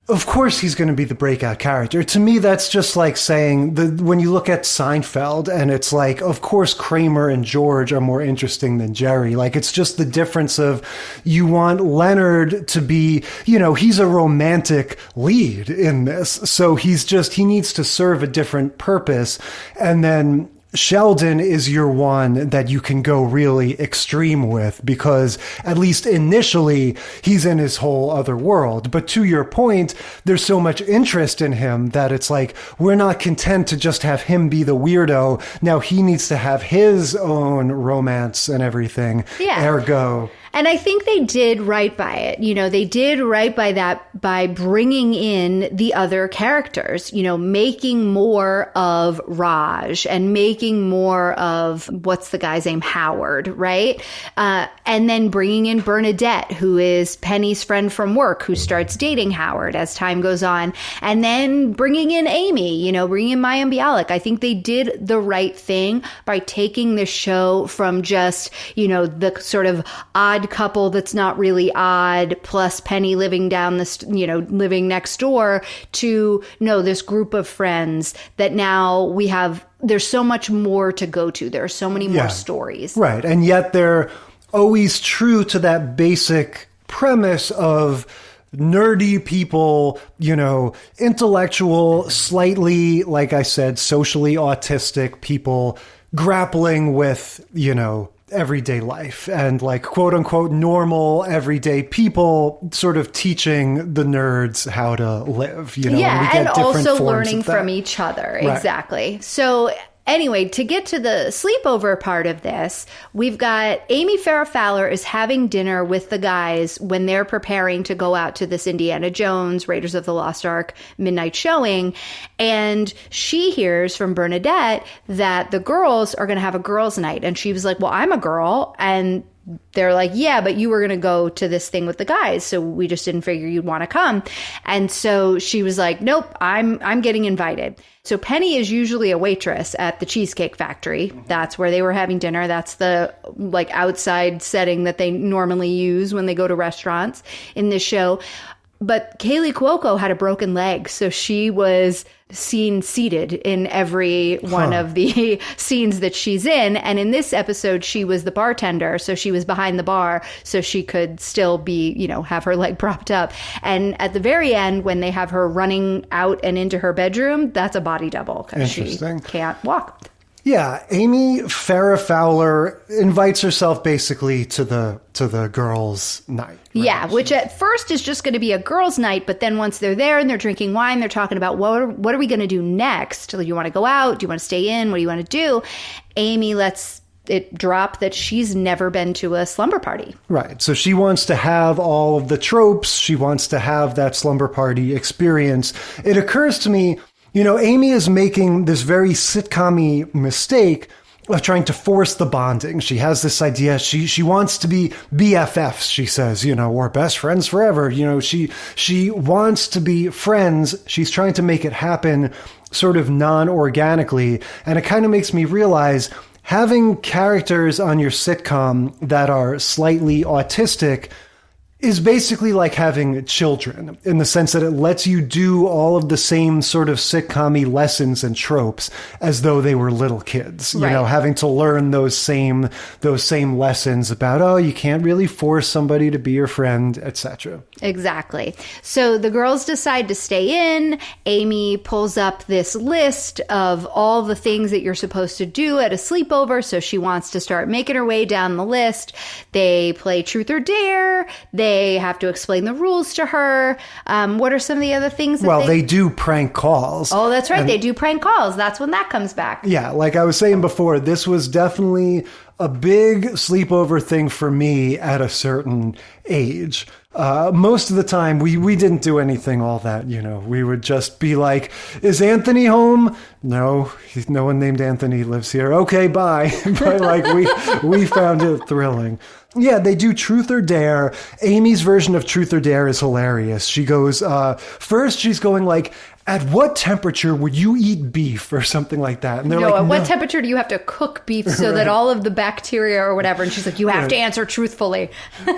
Speaker 9: of course he's going to be the breakout character. To me, that's just like saying when you look at Seinfeld and it's like, of course, Kramer and George are more interesting than Jerry. Like, it's just the difference of you want Leonard to be, he's a romantic lead in this. So he needs to serve a different purpose. And then Sheldon is your one that you can go really extreme with because at least initially he's in his whole other world. But to your point, there's so much interest in him that it's like, we're not content to just have him be the weirdo. Now he needs to have his own romance and everything.
Speaker 10: Yeah.
Speaker 9: Ergo.
Speaker 10: And I think they did right by it. They did right by that by bringing in the other characters, making more of Raj and making more of, what's the guy's name? Howard, right? And then bringing in Bernadette, who is Penny's friend from work, who starts dating Howard as time goes on. And then bringing in Amy, bringing in Mayim Bialik. I think they did the right thing by taking the show from just, the sort of odd couple that's not really odd, plus Penny living living next door, to this group of friends that now we have. There's so much more to go to. There are so many more stories.
Speaker 9: Right. And yet they're always true to that basic premise of nerdy people, intellectual, slightly, like I said, socially autistic people grappling with, everyday life and like quote unquote normal everyday people sort of teaching the nerds how to live,
Speaker 10: and also learning from each other.
Speaker 9: Right.
Speaker 10: Exactly. So anyway, to get to the sleepover part of this, we've got Amy Farrah Fowler is having dinner with the guys when they're preparing to go out to this Indiana Jones, Raiders of the Lost Ark midnight showing. And she hears from Bernadette that the girls are going to have a girls' night. And she was like, well, I'm a girl. And they're like, yeah, but you were going to go to this thing with the guys, so we just didn't figure you'd want to come. And so she was like, nope, I'm getting invited. So Penny is usually a waitress at the Cheesecake Factory. That's where they were having dinner. That's the outside setting that they normally use when they go to restaurants in this show. But Kaylee Cuoco had a broken leg, so she was seen seated in every one of the scenes that she's in. And in this episode, she was the bartender, so she was behind the bar, so she could still be, have her leg propped up. And at the very end, when they have her running out and into her bedroom, that's a body double because she can't walk.
Speaker 9: Yeah, Amy Farrah Fowler invites herself basically to the girls' night. Right?
Speaker 10: Yeah, which at first is just going to be a girls' night, but then once they're there and they're drinking wine, they're talking about what are we going to do next? Do you want to go out? Do you want to stay in? What do you want to do? Amy lets it drop that she's never been to a slumber party. Right.
Speaker 9: So she wants to have all of the tropes. She wants to have that slumber party experience. It occurs to me, Amy is making this very sitcom-y mistake of trying to force the bonding. She has this idea. She wants to be BFFs, she says, or best friends forever. She wants to be friends. She's trying to make it happen sort of non-organically. And it kind of makes me realize having characters on your sitcom that are slightly autistic is basically like having children in the sense that it lets you do all of the same sort of sitcom-y lessons and tropes as though they were little kids, having to learn those same lessons about, you can't really force somebody to be your friend, etc.
Speaker 10: Exactly. So the girls decide to stay in. Amy pulls up this list of all the things that you're supposed to do at a sleepover. So she wants to start making her way down the list. They play truth or dare. They have to explain the rules to her. What are some of the other things?
Speaker 9: They do prank calls.
Speaker 10: Oh, that's right. They do prank calls. That's when that comes back.
Speaker 9: Yeah, like I was saying before, this was definitely a big sleepover thing for me at a certain age. Most of the time, we didn't do anything all that, We would just be like, is Anthony home? No, no one named Anthony lives here. Okay, bye. But we found it thrilling. Yeah, they do Truth or Dare. Amy's version of Truth or Dare is hilarious. She goes, first she's going like, at what temperature would you eat beef or something like that? And they're like,
Speaker 10: what temperature do you have to cook beef so that all of the bacteria or whatever? And she's like, you have to answer truthfully.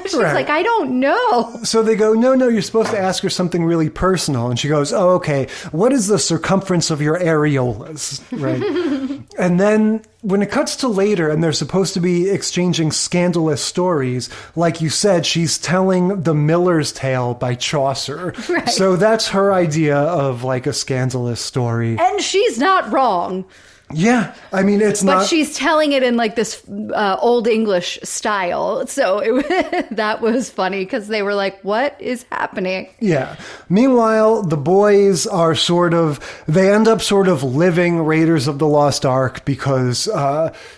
Speaker 10: She's like, I don't know.
Speaker 9: So they go, no, you're supposed to ask her something really personal. And she goes, oh, okay, what is the circumference of your areolas? Right. And then when it cuts to later and they're supposed to be exchanging scandalous stories, like you said, she's telling The Miller's Tale by Chaucer. Right. So that's her idea of like a scandalous story.
Speaker 10: And she's not wrong.
Speaker 9: Yeah, I mean,
Speaker 10: But she's telling it in like this Old English style. So that was funny because they were like, what is happening?
Speaker 9: Yeah. Meanwhile, the boys are they end up sort of living Raiders of the Lost Ark because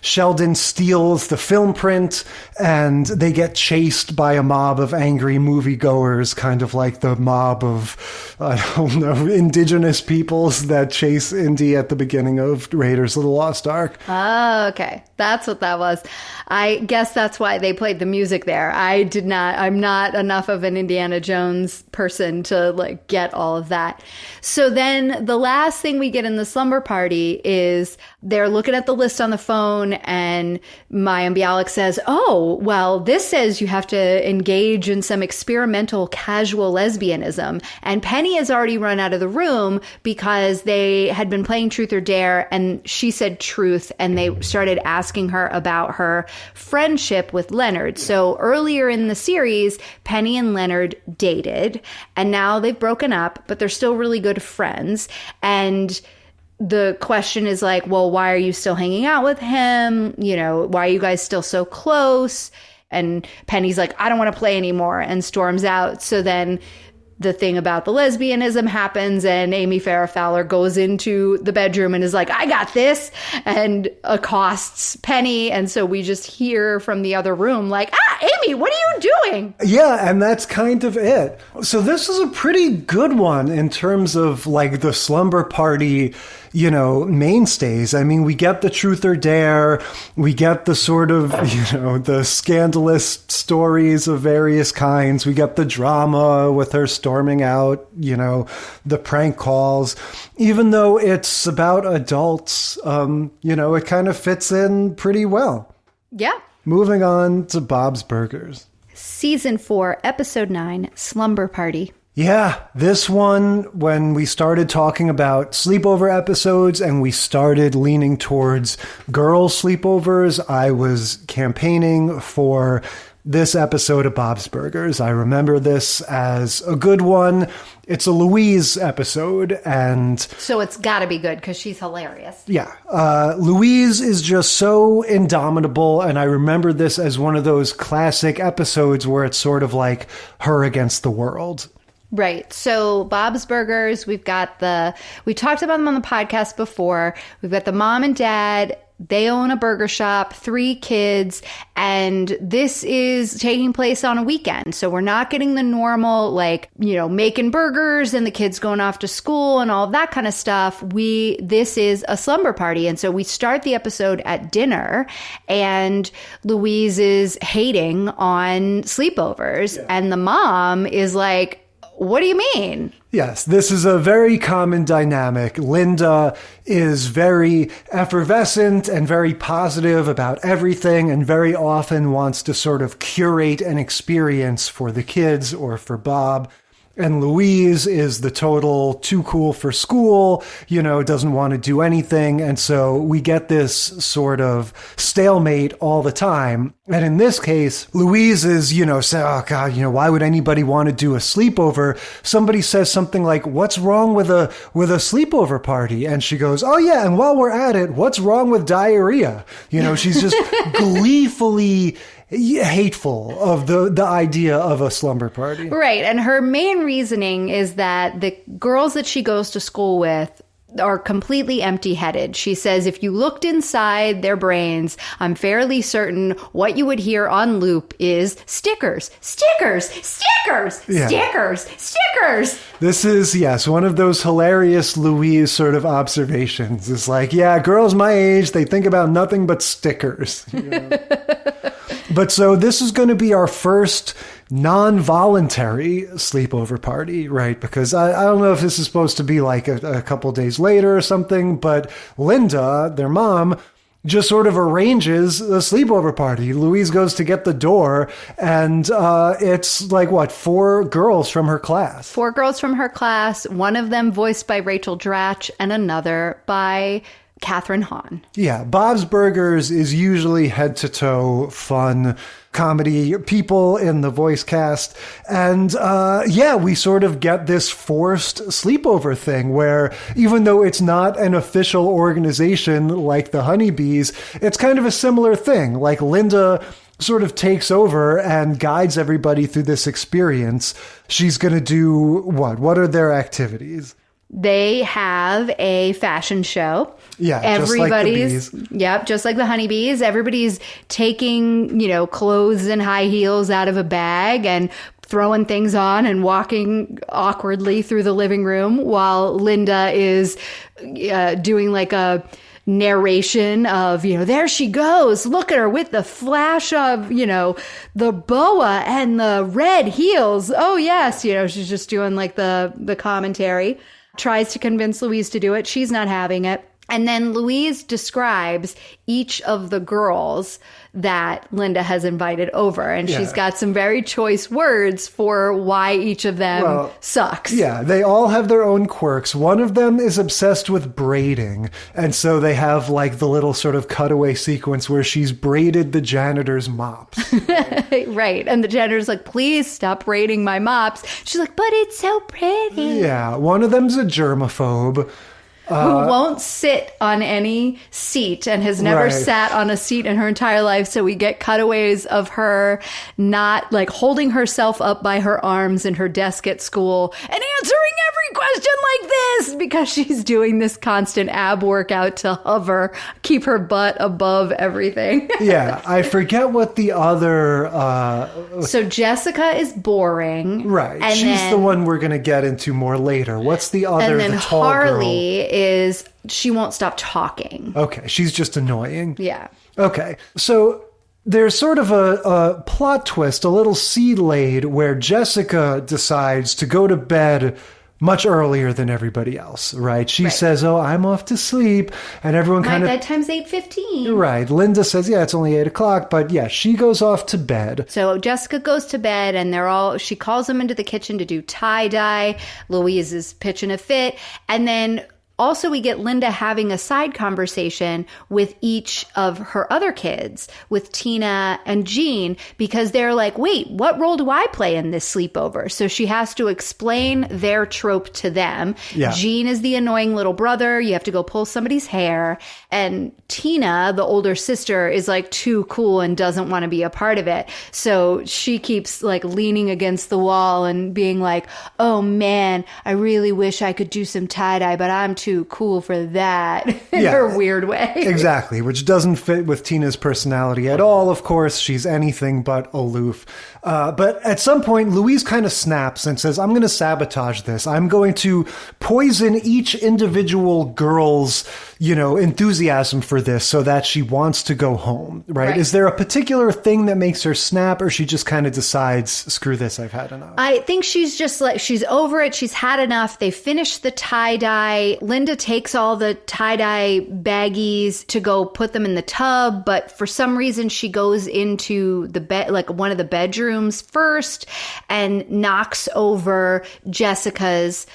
Speaker 9: Sheldon steals the film print and they get chased by a mob of angry moviegoers, kind of like the mob of, I don't know, indigenous peoples that chase Indy at the beginning of Raiders of the Lost Ark.
Speaker 10: Oh, okay. That's what that was. I guess that's why they played the music there. I'm not enough of an Indiana Jones person to like get all of that. So then the last thing we get in the slumber party is they're looking at the list on the phone and Mayim Bialik says, oh, well, this says you have to engage in some experimental casual lesbianism. And Penny has already run out of the room because they had been playing Truth or Dare and she said truth and they started asking her about her friendship with Leonard. So earlier in the series, Penny and Leonard dated and now they've broken up, but they're still really good friends. And the question is like, well, why are you still hanging out with him? Why are you guys still so close? And Penny's like, I don't want to play anymore and storms out. So then the thing about the lesbianism happens and Amy Farrah Fowler goes into the bedroom and is like, I got this, and accosts Penny. And so we just hear from the other room like, Amy, what are you doing?
Speaker 9: Yeah, and that's kind of it. So this is a pretty good one in terms of like the slumber party, mainstays. I mean, we get the Truth or Dare, we get the sort of, the scandalous stories of various kinds, we get the drama with her storming out, the prank calls. Even though it's about adults, it kind of fits in pretty well.
Speaker 10: Yeah.
Speaker 9: Moving on to Bob's Burgers.
Speaker 10: Season 4, Episode 9, Slumber Party.
Speaker 9: Yeah, this one, when we started talking about sleepover episodes and we started leaning towards girl sleepovers, I was campaigning for this episode of Bob's Burgers. I remember this as a good one. It's a Louise episode, and...
Speaker 10: So it's gotta be good, because she's hilarious.
Speaker 9: Yeah. Louise is just so indomitable, and I remember this as one of those classic episodes where it's sort of like her against the world.
Speaker 10: Right. So Bob's Burgers, we talked about them on the podcast before. We've got the mom and dad. They own a burger shop, 3 kids, and this is taking place on a weekend. So we're not getting the normal, making burgers and the kids going off to school and all of that kind of stuff. This is a slumber party. And so we start the episode at dinner, and Louise is hating on sleepovers. Yeah. And the mom is like, what do you mean?
Speaker 9: Yes, this is a very common dynamic. Linda is very effervescent and very positive about everything, and very often wants to sort of curate an experience for the kids or for Bob. And Louise is the total too cool for school, doesn't want to do anything. And so we get this sort of stalemate all the time. And in this case, Louise is, say, oh God, why would anybody want to do a sleepover? Somebody says something like, what's wrong with a sleepover party? And she goes, oh yeah, and while we're at it, what's wrong with diarrhea? She's just gleefully hateful of the idea of a slumber party.
Speaker 10: Right. And her main reasoning is that the girls that she goes to school with are completely empty-headed. She says if you looked inside their brains, I'm fairly certain what you would hear on loop is stickers, stickers, stickers,
Speaker 9: yeah.
Speaker 10: stickers, stickers.
Speaker 9: This is, yes, one of those hilarious Louise sort of observations. It's like, yeah, girls my age, they think about nothing but stickers. But so this is going to be our first non-voluntary sleepover party, right? Because I don't know if this is supposed to be like a couple days later or something, but Linda, their mom, just sort of arranges a sleepover party. Louise goes to get the door, and it's like, 4 girls from her class. 4 girls from her class, one of them voiced by Rachel Dratch and another by Catherine Hahn. Yeah, Bob's Burgers is usually head-to-toe fun comedy, people in the voice cast. And we sort of get this forced sleepover thing where even though it's not an official organization like the Honeybees, it's kind of a similar thing. Like Linda sort of takes over and guides everybody through this experience. She's going to do what? What are their activities? They have a fashion show. Yeah, everybody's, just like the bees. Yep, just like the honeybees. Everybody's taking, clothes and high heels out of a bag and throwing things on and walking awkwardly through the living room while Linda is doing like a narration of, there she goes. Look at her with the flash of, the boa and the red heels. Oh, yes. She's just doing like the commentary. Tries to convince Louise to do it. She's not having it. And then Louise describes each of the girls that Linda has invited over. And she's got some very choice words for why each of them sucks. Yeah, they all have their own quirks. One of them is obsessed with braiding. And so they have like the little sort of cutaway sequence where she's braided the janitor's mops. Right. And the janitor's like, please stop braiding my mops. She's like, but it's so pretty. Yeah. One of them's a germaphobe. Who won't sit on any seat and has never sat on a seat in her entire life. So we get cutaways of her not like holding herself up by her arms in her desk at school and answering every question like this because she's doing this constant ab workout to hover, keep her butt above everything. Yeah, I forget what the other... So Jessica is boring. Right. And she's the one we're going to get into more later. What's the other, and then the tall Harley girl? Is she won't stop talking. Okay, she's just annoying. Yeah. Okay, so there's sort of a plot twist, a little seed laid where Jessica decides to go to bed much earlier than everybody else, right? She says, oh, I'm off to sleep, and everyone kind of... My bedtime's 8:15. Right. Linda says, yeah, it's only 8 o'clock, but yeah, she goes off to bed. So Jessica goes to bed, and she calls them into the kitchen to do tie-dye. Louise is pitching a fit, and then
Speaker 10: Also, we get Linda having a side conversation with each of her other kids, with Tina and Jean, because they're like, wait, what role do I play in this sleepover? So she has to explain their trope to them.
Speaker 9: Yeah.
Speaker 10: Jean is the annoying little brother. You have to go pull somebody's hair. And Tina, the older sister, is like too cool and doesn't want to be a part of it. So she keeps like leaning against the wall and being like, oh man, I really wish I could do some tie-dye, but I'm too cool for that in her weird way.
Speaker 9: Exactly, which doesn't fit with Tina's personality at all. Of course, she's anything but aloof. But at some point, Louise kind of snaps and says, I'm going to sabotage this. I'm going to poison each individual girl's, enthusiasm for this so that she wants to go home, right? Is there a particular thing that makes her snap, or she just kind of decides, screw this, I've had enough?
Speaker 10: I think she's just like, she's over it. She's had enough. They finished the tie-dye. Linda takes all the tie-dye baggies to go put them in the tub, but for some reason she goes into the bed, like one of the bedrooms first, and knocks over Jessica's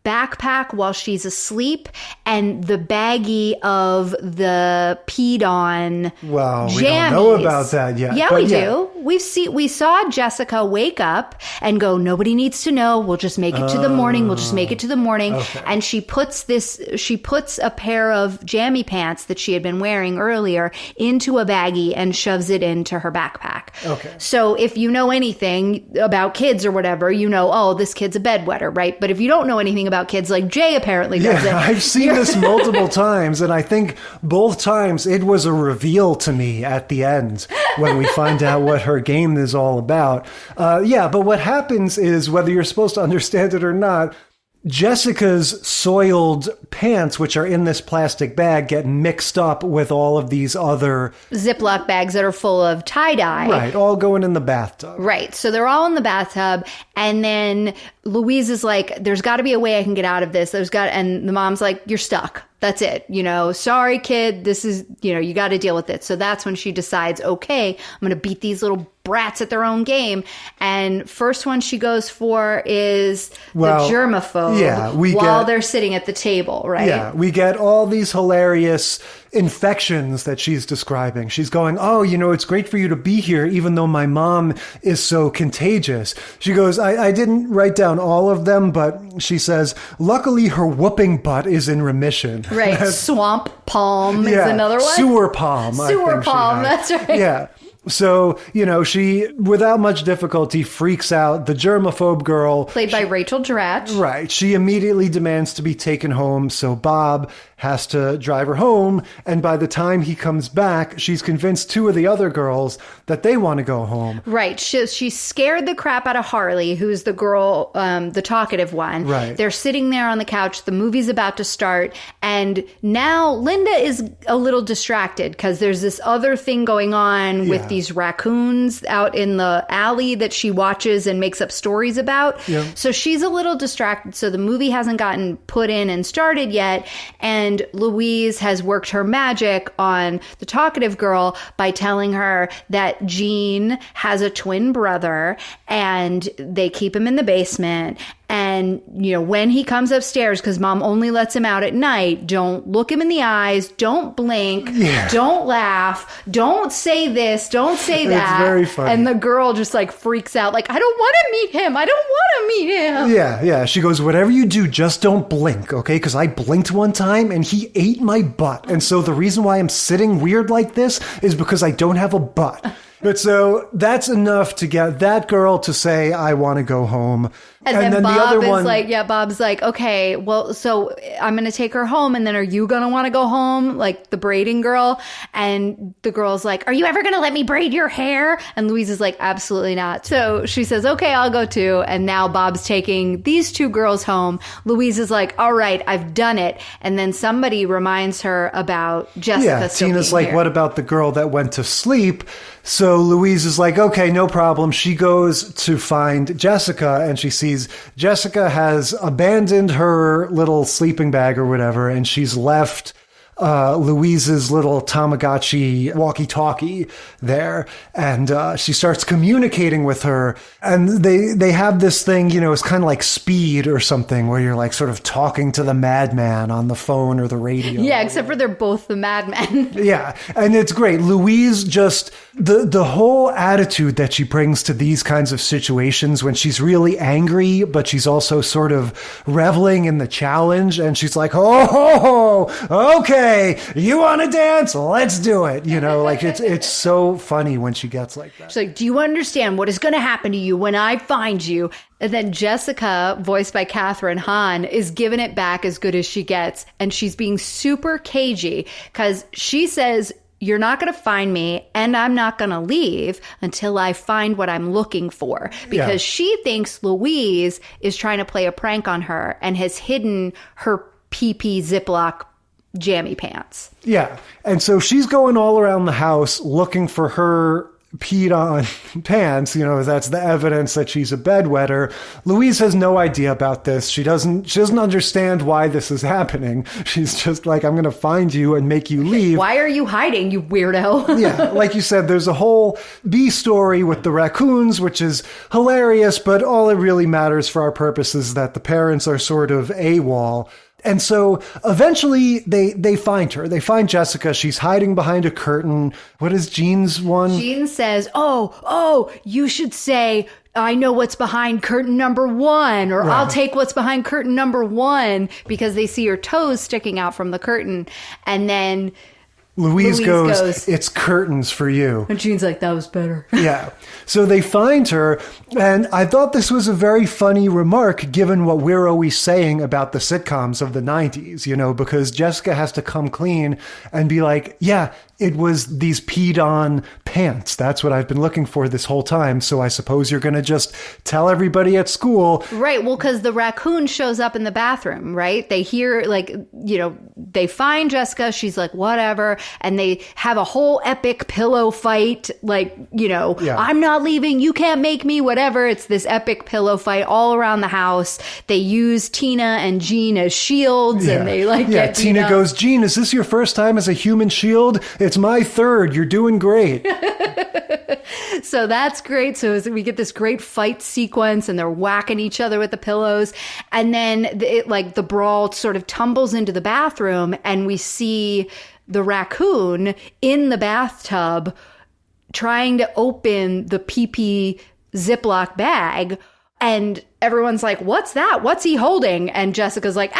Speaker 10: backpack while she's asleep, and the baggie of the peed on
Speaker 9: jammies.
Speaker 10: We
Speaker 9: don't know about that yet.
Speaker 10: Yeah, we do. We saw Jessica wake up and go, nobody needs to know. We'll just make it to the morning. We'll just make it to the morning. Okay. And she puts a pair of jammy pants that she had been wearing earlier into a baggie and shoves it into her backpack.
Speaker 9: Okay.
Speaker 10: So if you know anything about kids or whatever, oh, this kid's a bedwetter, right? But if you don't know anything about kids, like Jay apparently does it.
Speaker 9: I've seen this multiple times, and I think both times it was a reveal to me at the end when we find out what her game is all about. But what happens is, whether you're supposed to understand it or not, Jessica's soiled pants, which are in this plastic bag, get mixed up with all of these other
Speaker 10: Ziploc bags that are full of tie-dye.
Speaker 9: Right, all going in the bathtub.
Speaker 10: Right, so they're all in the bathtub, and then Louise is like, there's got to be a way I can get out of this. And the mom's like, you're stuck. That's it. Sorry, kid. This is, you got to deal with it. So that's when she decides, okay, I'm going to beat these little brats at their own game. And first one she goes for is the germaphobe while they're sitting at the table, right?
Speaker 9: Yeah, we get all these hilarious infections that she's describing. She's going, oh, it's great for you to be here, even though my mom is so contagious. She goes, I didn't write down all of them, but she says, luckily her whooping butt is in remission.
Speaker 10: Right. Swamp palm is another one.
Speaker 9: Sewer palm.
Speaker 10: Sewer palm, that's right.
Speaker 9: Yeah. So, she, without much difficulty, freaks out. The germaphobe girl,
Speaker 10: played by Rachel Dratch.
Speaker 9: Right. She immediately demands to be taken home. So Bob has to drive her home. And by the time he comes back, she's convinced two of the other girls that they want to go home.
Speaker 10: Right. She scared the crap out of Harley, who's the girl, the talkative one.
Speaker 9: Right.
Speaker 10: They're sitting there on the couch. The movie's about to start. And now Linda is a little distracted because there's this other thing going on with these raccoons out in the alley that she watches and makes up stories about. Yeah. So she's a little distracted. So the movie hasn't gotten put in and started yet. And Louise has worked her magic on the talkative girl by telling her that Jean has a twin brother and they keep him in the basement. And, when he comes upstairs, because mom only lets him out at night, don't look him in the eyes, don't blink, don't laugh, don't say this, don't say that.
Speaker 9: It's very funny.
Speaker 10: And the girl just freaks out, I don't want to meet him. I don't want to meet him.
Speaker 9: Yeah. She goes, whatever you do, just don't blink, okay? Because I blinked one time and he ate my butt. And so the reason why I'm sitting weird like this is because I don't have a butt. But so that's enough to get that girl to say, I want to go home.
Speaker 10: And then Bob the other one, Bob's like, okay, well, so I'm going to take her home. And then are you going to want to go home? Like the braiding girl. And the girl's like, are you ever going to let me braid your hair? And Louise is like, absolutely not. So she says, okay, I'll go too. And now Bob's taking these two girls home. Louise is like, all right, I've done it. And then somebody reminds her about Jessica.
Speaker 9: Yeah, Tina's like, what about the girl that went to sleep? So Louise is like, okay, no problem. She goes to find Jessica and she sees Jessica has abandoned her little sleeping bag or whatever, and she's left Louise's little Tamagotchi walkie-talkie there, and she starts communicating with her, and they have this thing, it's kind of like Speed or something, where you're like sort of talking to the madman on the phone or the radio.
Speaker 10: Yeah, except for they're both the madmen.
Speaker 9: Yeah, and it's great. Louise just, the whole attitude that she brings to these kinds of situations when she's really angry, but she's also sort of reveling in the challenge, and she's like, okay, you want to dance? Let's do it. Like it's so funny when she gets like that.
Speaker 10: She's like, do you understand what is going to happen to you when I find you? And then Jessica, voiced by Katherine Hahn, is giving it back as good as she gets. And she's being super cagey because she says, you're not going to find me and I'm not going to leave until I find what I'm looking for. Because she thinks Louise is trying to play a prank on her and has hidden her PP Ziploc jammy pants.
Speaker 9: Yeah. And so she's going all around the house looking for her peed on pants, that's the evidence that she's a bedwetter. Louise has no idea about this. She doesn't understand why this is happening. She's just like, I'm going to find you and make you leave.
Speaker 10: Why are you hiding, you weirdo?
Speaker 9: Yeah, like you said, there's a whole B story with the raccoons, which is hilarious, but all it really matters for our purposes is that the parents are sort of AWOL. And so eventually they find her. They find Jessica. She's hiding behind a curtain. What is Jean's one?
Speaker 10: Jean says, oh, you should say, I know what's behind curtain number 1, or I'll take what's behind curtain number 1, because they see her toes sticking out from the curtain. And then
Speaker 9: Louise goes, it's curtains for you.
Speaker 10: And Jean's like, that was better.
Speaker 9: Yeah. So they find her, and I thought this was a very funny remark given what we're always saying about the sitcoms of the 90s, because Jessica has to come clean and be like, yeah, it was these peed on pants. That's what I've been looking for this whole time. So I suppose you're going to just tell everybody at school.
Speaker 10: Right. Well, because the raccoon shows up in the bathroom, right? They hear they find Jessica. She's like, whatever. And they have a whole epic pillow fight. I'm not leaving. You can't make me, whatever. It's this epic pillow fight all around the house. They use Tina and Jean as shields and they get
Speaker 9: Tina goes, Jean, is this your first time as a human shield? It's my third. You're doing great.
Speaker 10: So that's great. So we get this great fight sequence and they're whacking each other with the pillows. And then the brawl sort of tumbles into the bathroom and we see the raccoon in the bathtub trying to open the PP Ziploc bag. And everyone's like, what's that? What's he holding? And Jessica's like,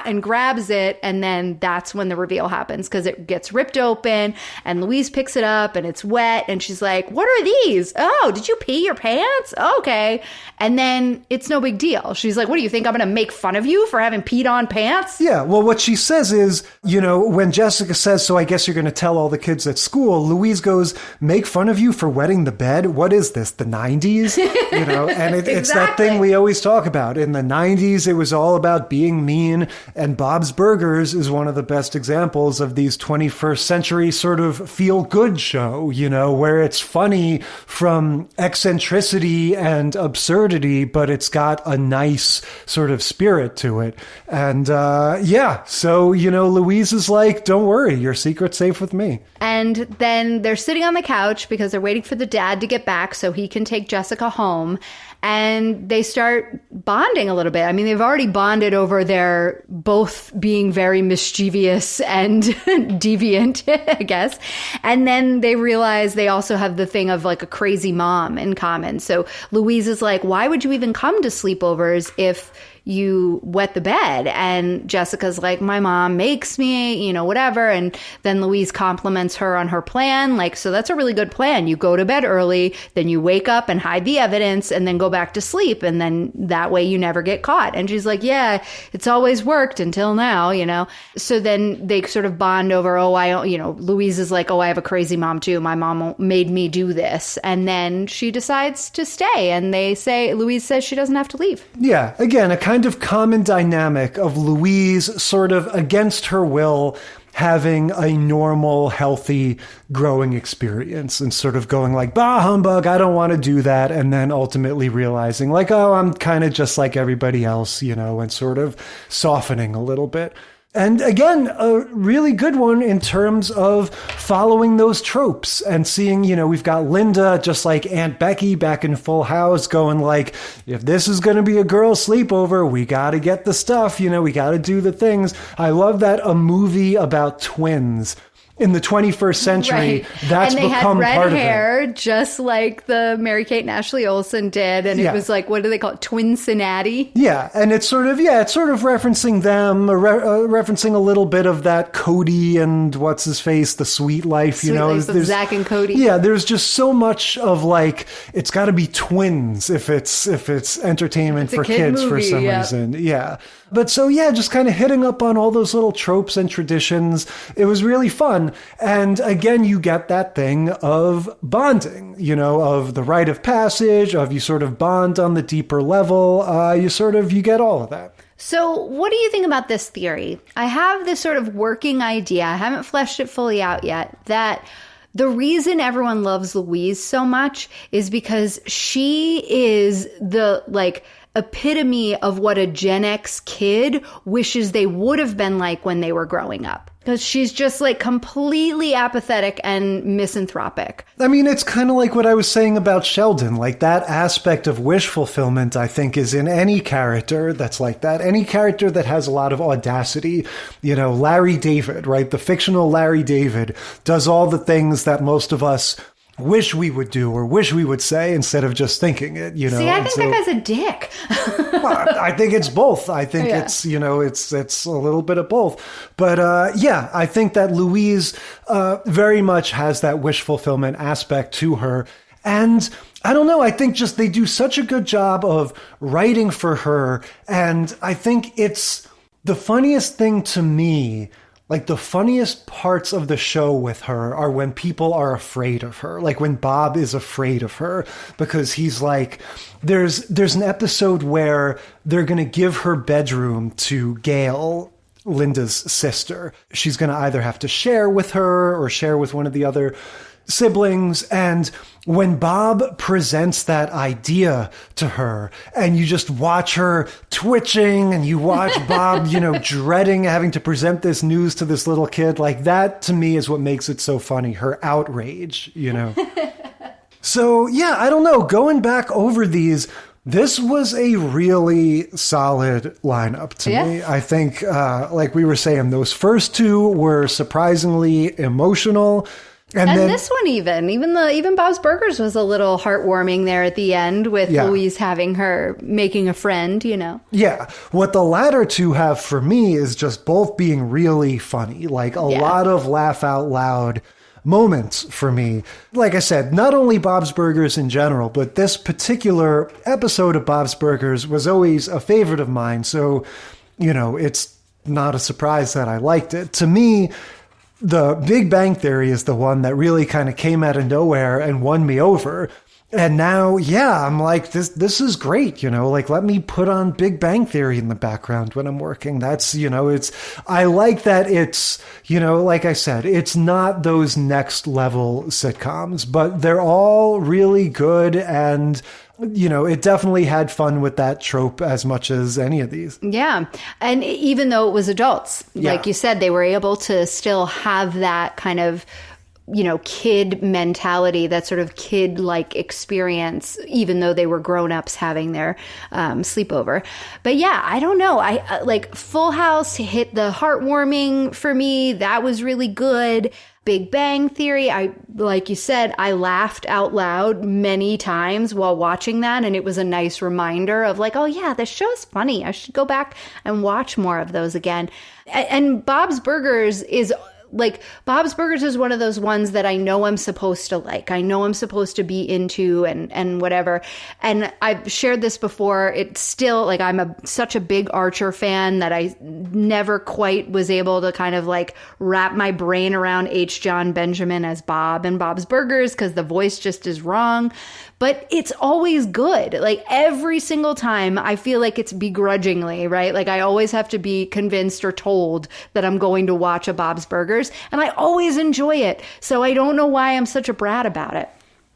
Speaker 10: and grabs it. And then that's when the reveal happens because it gets ripped open and Louise picks it up and it's wet. And she's like, what are these? Oh, did you pee your pants? Okay. And then it's no big deal. She's like, what do you think? I'm going to make fun of you for having peed on pants?
Speaker 9: Yeah. Well, what she says is, when Jessica says, so I guess you're going to tell all the kids at school, Louise goes, make fun of you for wetting the bed? What is this? The 90s? And it's that thing we always talk about. In the 90s, it was all about being mean. And Bob's Burgers is one of the best examples of these 21st century sort of feel-good show, where it's funny from eccentricity and absurdity, but it's got a nice sort of spirit to it. And so, Louise is like, don't worry, your secret's safe with me.
Speaker 10: And then they're sitting on the couch because they're waiting for the dad to get back so he can take Jessica home. And they start bonding a little bit. I mean, they've already bonded over their both being very mischievous and deviant, I guess. And then they realize they also have the thing of like a crazy mom in common. So Louise is like, why would you even come to sleepovers if you wet the bed? And Jessica's like, my mom makes me, whatever. And then Louise compliments her on her plan. Like, so that's a really good plan. You go to bed early, then you wake up and hide the evidence and then go back to sleep. And then that way you never get caught. And she's like, yeah, it's always worked until now, So then they sort of bond over, Louise is like, I have a crazy mom too. My mom made me do this. And then she decides to stay. And Louise says she doesn't have to leave.
Speaker 9: Yeah. Again, a kind of common dynamic of Louise sort of against her will having a normal, healthy, growing experience and sort of going like, bah, humbug, I don't want to do that. And then ultimately realizing like, I'm kind of just like everybody else, and sort of softening a little bit. And again, a really good one in terms of following those tropes and seeing, we've got Linda, just like Aunt Becky back in Full House, going like, if this is going to be a girls' sleepover, we got to get the stuff, we got to do the things. I love that a movie about twins in the 21st century, that's become part of it. And they had red hair,
Speaker 10: just like the Mary-Kate and Ashley Olsen did. And it was like, what do they call it? Twincinnati?
Speaker 9: Yeah. And it's sort of referencing them, referencing a little bit of that Cody and what's his face, the Sweet Life,
Speaker 10: Life of Zach and Cody.
Speaker 9: Yeah. There's just so much of like, it's got to be twins if it's entertainment for kids movie, for some reason. Yeah. But so, just kind of hitting up on all those little tropes and traditions. It was really fun. And again, you get that thing of bonding, of the rite of passage, of you sort of bond on the deeper level. You get all of that.
Speaker 10: So what do you think about this theory? I have this sort of working idea. I haven't fleshed it fully out yet, that the reason everyone loves Louise so much is because she is the epitome of what a Gen X kid wishes they would have been like when they were growing up. Because she's just completely apathetic and misanthropic.
Speaker 9: I mean, it's kind of like what I was saying about Sheldon. Like that aspect of wish fulfillment, I think, is in any character that's like that. Any character that has a lot of audacity. Larry David, right? The fictional Larry David does all the things that most of us wish we would do or wish we would say instead of just thinking it,
Speaker 10: See, I think that guy's a dick.
Speaker 9: Well, I think it's both. I think it's a little bit of both. But I think that Louise very much has that wish fulfillment aspect to her. And I don't know, I think just they do such a good job of writing for her. And I think it's the funniest thing to me. Like the funniest parts of the show with her are when people are afraid of her. Like when Bob is afraid of her because he's like, there's an episode where they're going to give her bedroom to Gail, Linda's sister. She's going to either have to share with her or share with one of the other siblings. And when Bob presents that idea to her and you just watch her twitching and you watch Bob, dreading having to present this news to this little kid, like that to me is what makes it so funny. Her outrage, So I don't know. Going back over these, this was a really solid lineup to me. I think, like we were saying, those first two were surprisingly emotional. And then,
Speaker 10: this one even Bob's Burgers was a little heartwarming there at the end with Louise making a friend,
Speaker 9: Yeah. What the latter two have for me is just both being really funny, like a lot of laugh out loud moments for me. Like I said, not only Bob's Burgers in general, but this particular episode of Bob's Burgers was always a favorite of mine. So, it's not a surprise that I liked it. To me, The Big Bang Theory is the one that really kind of came out of nowhere and won me over. And now, I'm like, this is great, let me put on Big Bang Theory in the background when I'm working. That's, I like that it's, like I said, it's not those next level sitcoms, but they're all really good. And, it definitely had fun with that trope as much as any of these. Yeah.
Speaker 10: And even though it was adults, like you said, they were able to still have that kind of, kid mentality, that sort of kid-like experience, even though they were grown-ups having their sleepover. But I don't know. I like Full House hit the heartwarming for me. That was really good. Big Bang Theory, like you said, I laughed out loud many times while watching that. And it was a nice reminder of like, oh yeah, this show's funny. I should go back and watch more of those again. And Bob's Burgers is one of those ones that I know I'm supposed to like. I know I'm supposed to be into and whatever. And I've shared this before. It's still like I'm such a big Archer fan that I never quite was able to kind of like wrap my brain around H. John Benjamin as Bob and Bob's Burgers because the voice just is wrong. But it's always good. Like every single time I feel like it's begrudgingly, right? Like I always have to be convinced or told that I'm going to watch a Bob's Burgers and I always enjoy it. So I don't know why I'm such a brat about it.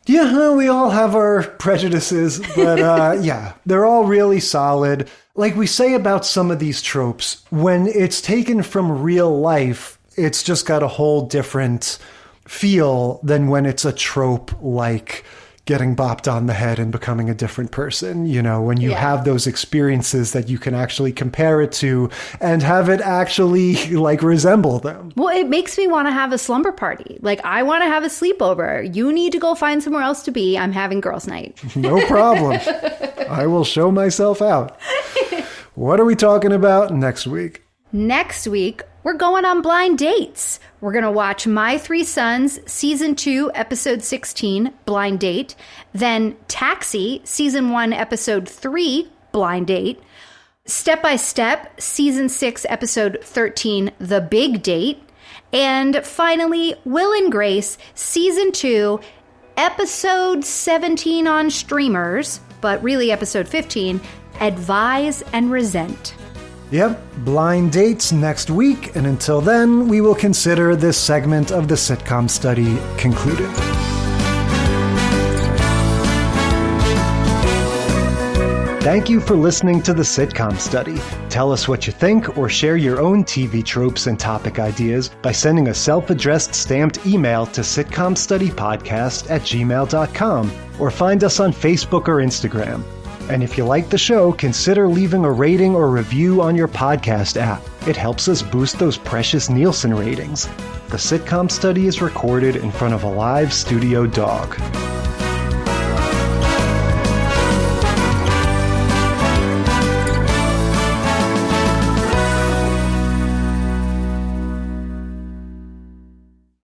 Speaker 9: Yeah, we all have our prejudices, but yeah, they're all really solid. Like we say about some of these tropes, when it's taken from real life, it's just got a whole different feel than when it's a trope like getting bopped on the head and becoming a different person. You know, when you have those experiences that you can actually compare it to and have it actually like resemble them.
Speaker 10: Well, it makes me want to have a slumber party. Like, I want to have a sleepover. You need to go find somewhere else to be. I'm having girls' night.
Speaker 9: No problem. I will show myself out. What are we talking about next week?
Speaker 10: Next week, we're going on blind dates. We're going to watch My Three Sons, Season 2, Episode 16, Blind Date. Then Taxi, Season 1, Episode 3, Blind Date. Step by Step, Season 6, Episode 13, The Big Date. And finally, Will and Grace, Season 2, Episode 17 on streamers, but really Episode 15, Advise and Resent.
Speaker 9: Yep, blind dates next week, and until then, we will consider this segment of the sitcom study concluded. Thank you for listening to the Sitcom Study. Tell us what you think or share your own TV tropes and topic ideas by sending a self-addressed stamped email to sitcomstudypodcast@gmail.com or find us on Facebook or Instagram. And if you like the show, consider leaving a rating or review on your podcast app. It helps us boost those precious Nielsen ratings. The Sitcom Study is recorded in front of a live studio dog.